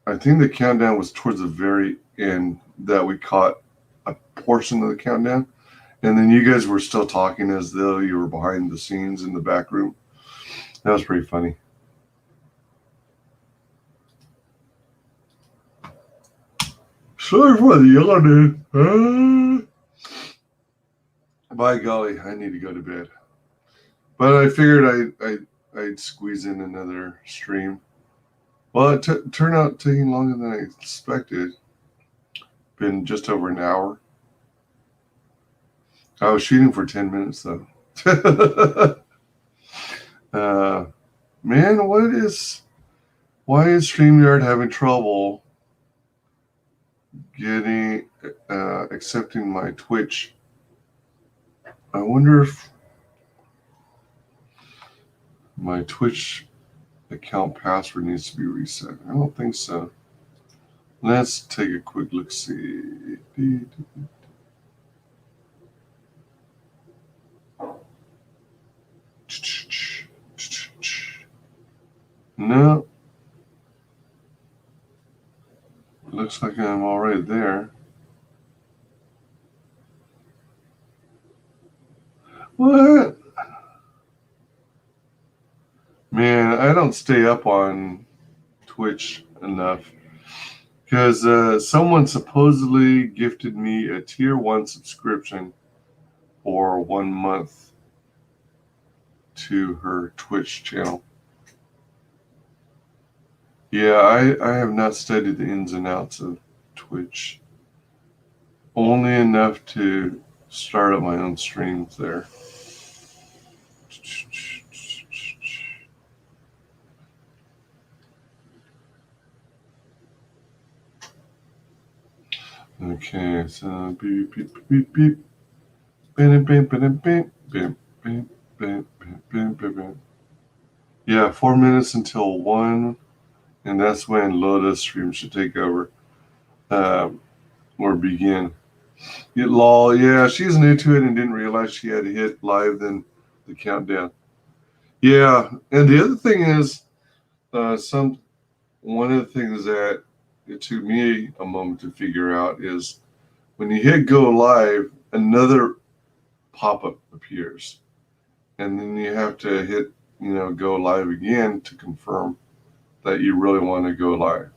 I think the countdown was towards the very end that we caught a portion of the countdown. And then you guys were still talking as though you were behind the scenes in the back room. That was pretty funny. Sorry for the yawning. By golly, I need to go to bed. But I figured I'd squeeze in another stream. Well, it turned out taking longer than I expected. Been just over an hour. I was shooting for 10 minutes though. Man, why is StreamYard having trouble getting accepting my Twitch? I wonder if my Twitch account password needs to be reset. I don't think so. Let's take a quick look. See. No. Looks like I'm already there. What? Man, I don't stay up on Twitch enough because someone supposedly gifted me a tier 1 subscription for 1 month to her Twitch channel. Yeah, I have not studied the ins and outs of Twitch. Only enough to start up my own streams there. Okay, so beep beep beep beep. Beep beep beep beep beep beep beep beep beep. Yeah, 4 minutes until 1, and that's when Loda's stream should take over or begin. Lol, yeah, she's new to it and didn't realize she had to hit live then the countdown. Yeah, and the other thing is, one of the things that it took me a moment to figure out is when you hit go live, another pop-up appears. And then you have to hit, go live again to confirm that you really want to go live.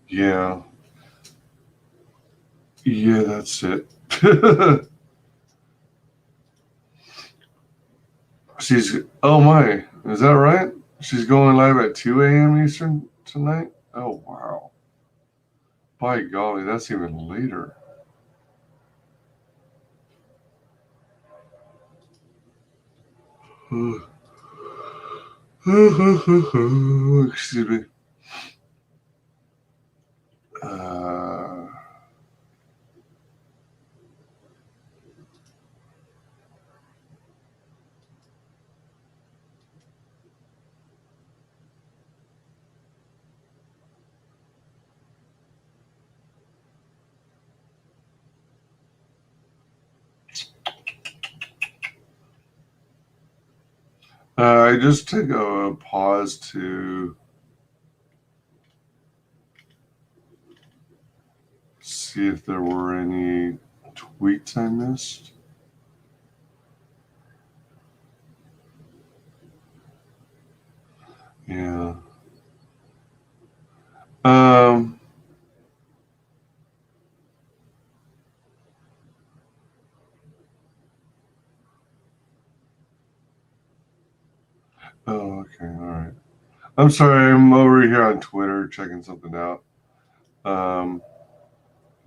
Yeah. Yeah, that's it. Oh my, is that right? She's going live at 2 a.m. Eastern tonight? Oh, wow. By golly, that's even later. Excuse me. I just took a pause to see if there were any tweets I missed. Yeah. Oh, okay, all right. I'm sorry, I'm over here on Twitter checking something out.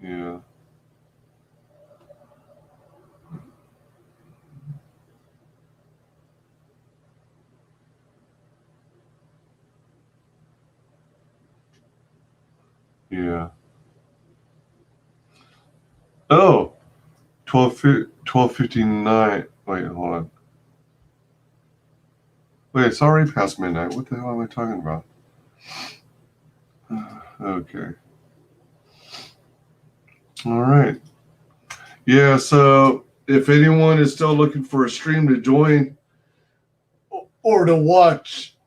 Yeah. Yeah. Oh, 12:59. Wait, hold on. Wait, it's already past midnight. What the hell am I talking about? Okay. All right. Yeah, so if anyone is still looking for a stream to join or to watch,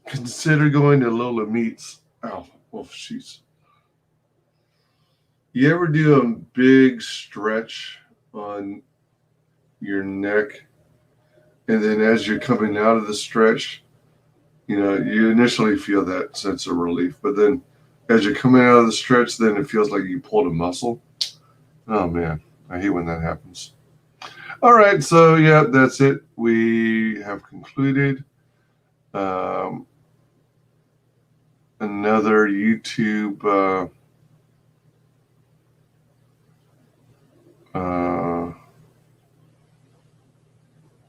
consider going to Lola Meets. Oh, jeez. You ever do a big stretch on your neck, and then as you're coming out of the stretch, you initially feel that sense of relief, but then as you're coming out of the stretch, then it feels like you pulled a muscle. Oh man, I hate when that happens. All right, so yeah, that's it. We have concluded another YouTube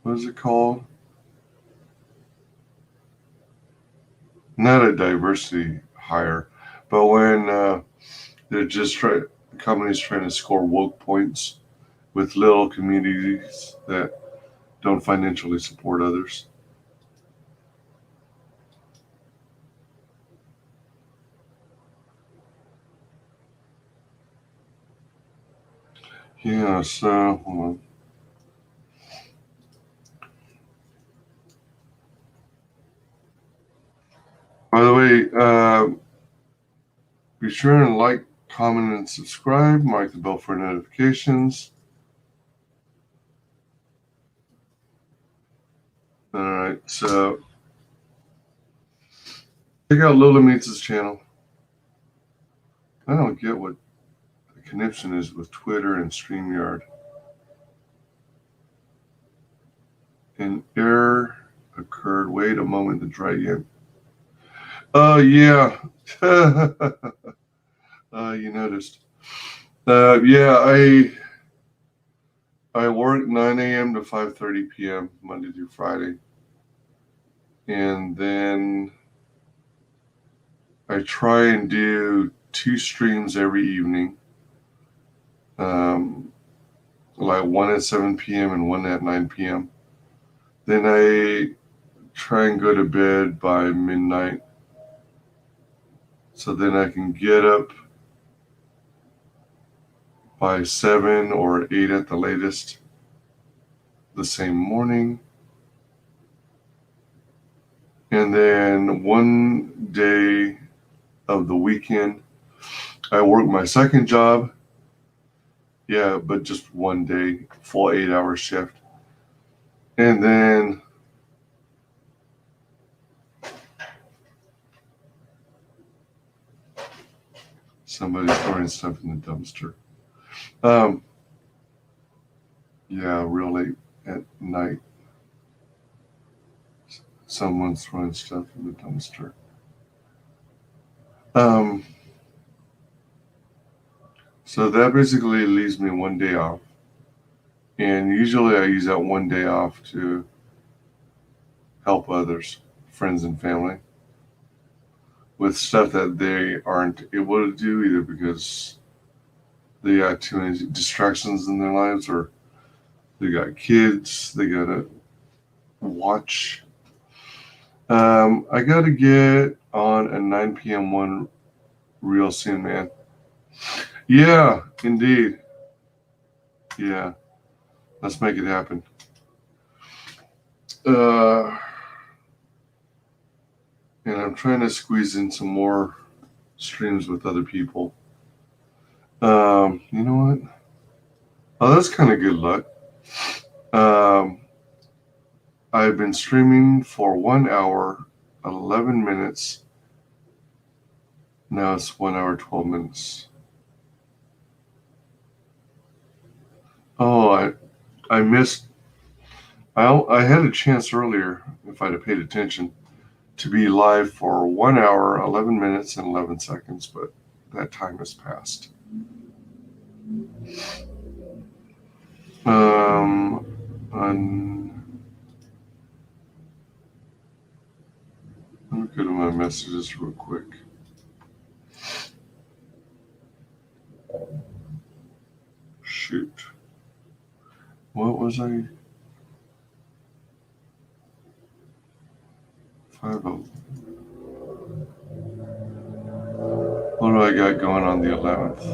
what is it called? Not a diversity hire, but when they're just companies trying to score woke points with little communities that don't financially support others. Yeah, so hold on. By the way, be sure and like, comment, and subscribe. Mark the bell for notifications. All right, so check out Lola Meets' channel. I don't get what the connection is with Twitter and StreamYard. An error occurred. Wait a moment to try again. Oh, yeah. You noticed. Yeah, I work 9 a.m. to 5:30 p.m. Monday through Friday. And then I try and do 2 streams every evening. Like one at 7 p.m. and one at 9 p.m. Then I try and go to bed by midnight. So then I can get up by 7 or 8 at the latest the same morning. And then one day of the weekend, I work my second job. Yeah, but just one day, full 8-hour shift. And then somebody's throwing stuff in the dumpster. Yeah, real late at night. Someone's throwing stuff in the dumpster. So that basically leaves me one day off. And usually I use that one day off to help others, friends and family, with stuff that they aren't able to do either because they got too many distractions in their lives, or they got kids they gotta watch. I gotta get on a 9 p.m. one real soon, man. Yeah, indeed. Yeah, let's make it happen. And I'm trying to squeeze in some more streams with other people. You know what? Oh, that's kind of good luck. I've been streaming for 1 hour, 11 minutes. Now it's 1 hour, 12 minutes. Oh, I missed. I had a chance earlier, if I'd have paid attention, to be live for 1 hour, 11 minutes, and 11 seconds, but that time has passed. Let me go to my messages real quick. Shoot. What was I? 50. What do I got going on the 11th?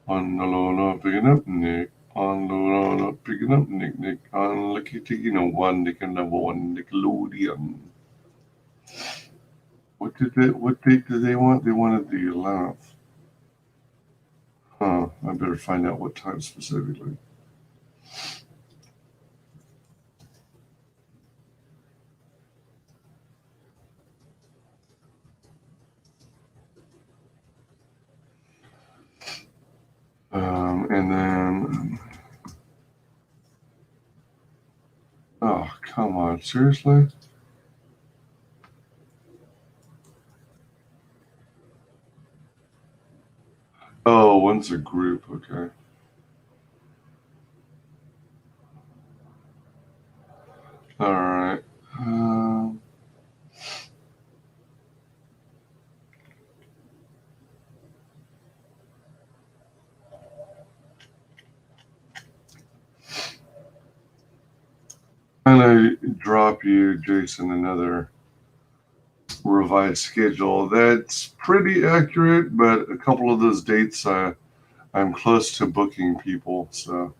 On the low, picking up Nick. On the low, picking up Nick. On lucky taking a one, Nick and number one Nickelodeon. What date did they want? They wanted the 11th. Huh, I better find out what time specifically. And then, oh, come on, seriously? Oh, one's a group, okay. All right. I'm going to drop you, Jason, another revised schedule. That's pretty accurate, but a couple of those dates I'm close to booking people, so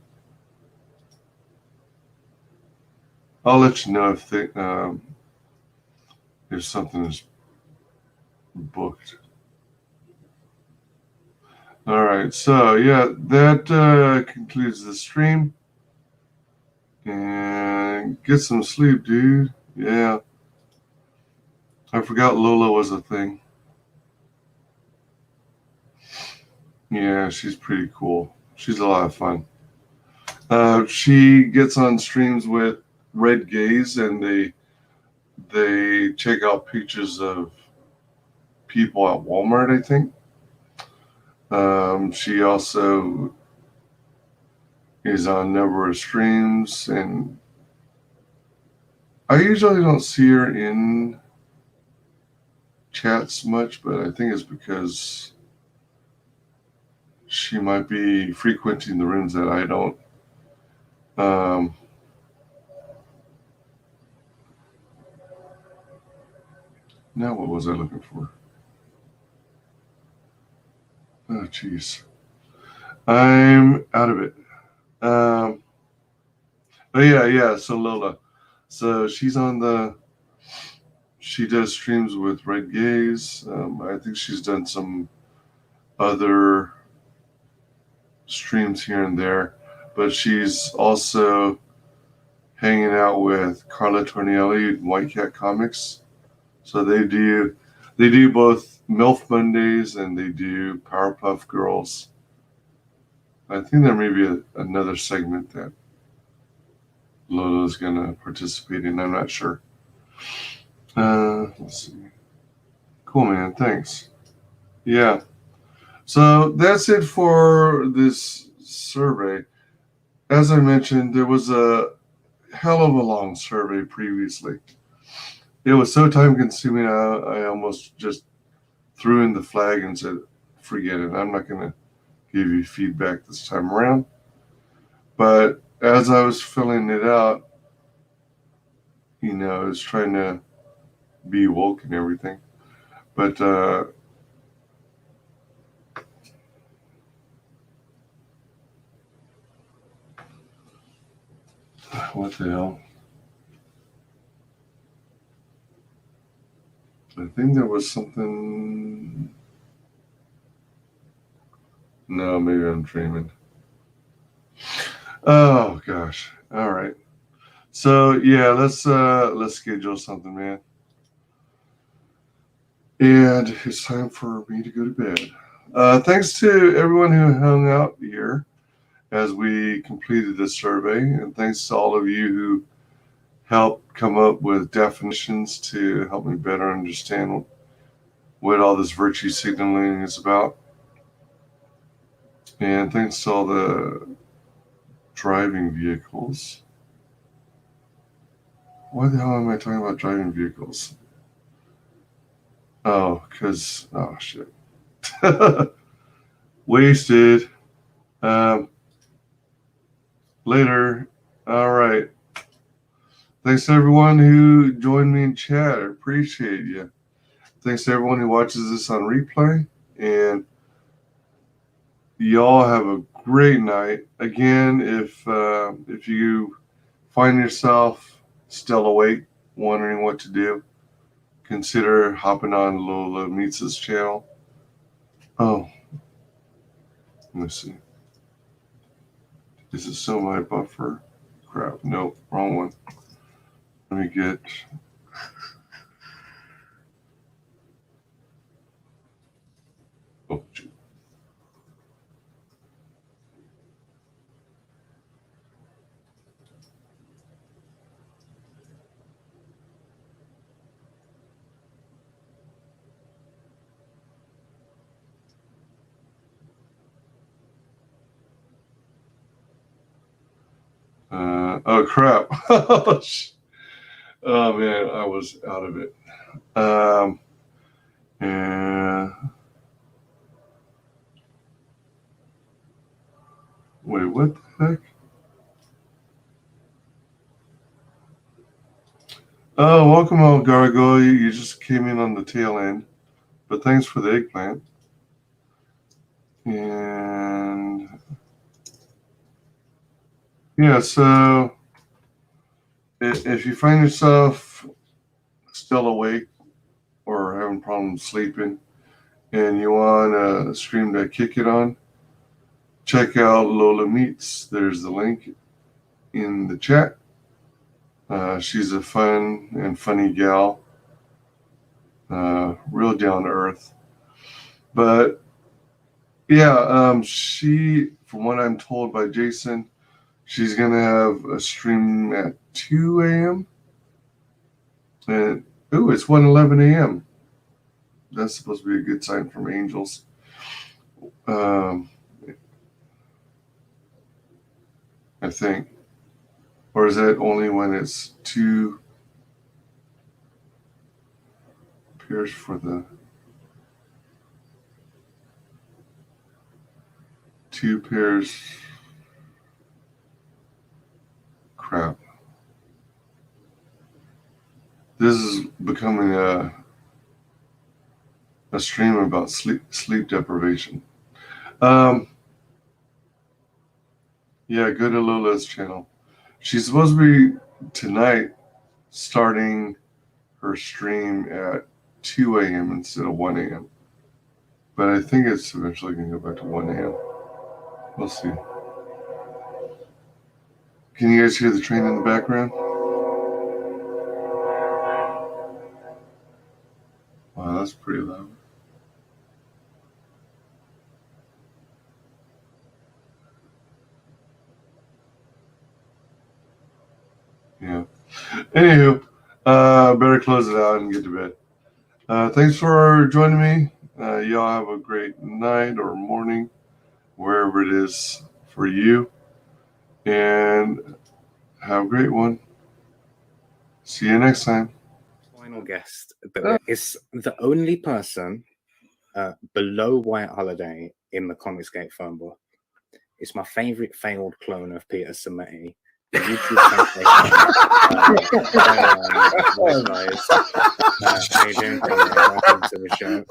I'll let you know if something is booked. All right, so yeah, that concludes the stream. And get some sleep, dude. Yeah. I forgot Lola was a thing. Yeah, she's pretty cool. She's a lot of fun. She gets on streams with WyzGyz, and they check out pictures of people at Walmart, I think. She also is on a number of streams, and I usually don't see her in chats much, but I think it's because she might be frequenting the rooms that I don't Um, now what was I looking for? Oh, jeez. I'm out of it. Oh, yeah. So Lola. So she's on she does streams with WyzGyz. I think she's done some other streams here and there, but she's also hanging out with Carla Tornielli and White Cat Comics. So they do both MILF Mondays and they do Powerpuff Girls. I think there may be another segment that Lola's gonna participate in. I'm not sure. Let's see. Cool, man. Thanks. Yeah. So that's it for this survey. As I mentioned, there was a hell of a long survey previously. It was so time consuming, I almost just threw in the flag and said, forget it. I'm not going to give you feedback this time around. But as I was filling it out, I was trying to be woke and everything. But what the hell? I think there was something. No, maybe I'm dreaming. Oh gosh. All right. So yeah, let's schedule something, man. And it's time for me to go to bed. Thanks to everyone who hung out here as we completed this survey, and thanks to all of you who helped come up with definitions to help me better understand what all this virtue signaling is about. And thanks to all the driving vehicles. Why the hell am I talking about driving vehicles? Oh, shit. Wasted. Later. All right. Thanks to everyone who joined me in chat. I appreciate you. Thanks to everyone who watches this on replay. And y'all have a great night. Again, if you find yourself still awake, wondering what to do, consider hopping on Lola Meets' channel. Oh, let me see. Is it still my buffer? Crap. Nope, wrong one. Let me get. Oh, shoot. Oh crap. Oh man, I was out of it. And wait, what the heck? Oh, welcome, old gargoyle. You just came in on the tail end, but thanks for the eggplant. And yeah, so if you find yourself still awake or having problems sleeping and you want a stream to kick it on, check out Lola Meets. There's the link in the chat. She's a fun and funny gal, real down to earth. But yeah, she, from what I'm told by Jason, she's gonna have a stream at 2 a.m. And it's 1:11 a.m. That's supposed to be a good sign from angels. I think. Or is that only when it's 2 pairs for the 2 pairs? This is becoming a stream about sleep deprivation. Yeah, go to Lola's channel. She's supposed to be tonight starting her stream at 2 a.m. instead of 1 a.m. But I think it's eventually going to go back to 1 a.m. We'll see. Can you guys hear the train in the background? Wow, that's pretty loud. Yeah. Anywho, better close it out and get to bed. Thanks for joining me. Y'all have a great night or morning, wherever it is for you. And have a great one. See you next time. Final guest that is the only person below White Holiday in the Comicsgate phone book. It's my favorite failed clone of Peter Sameti. The YouTube translation. WyzGyz. How you doing, Conrad? Welcome to the show.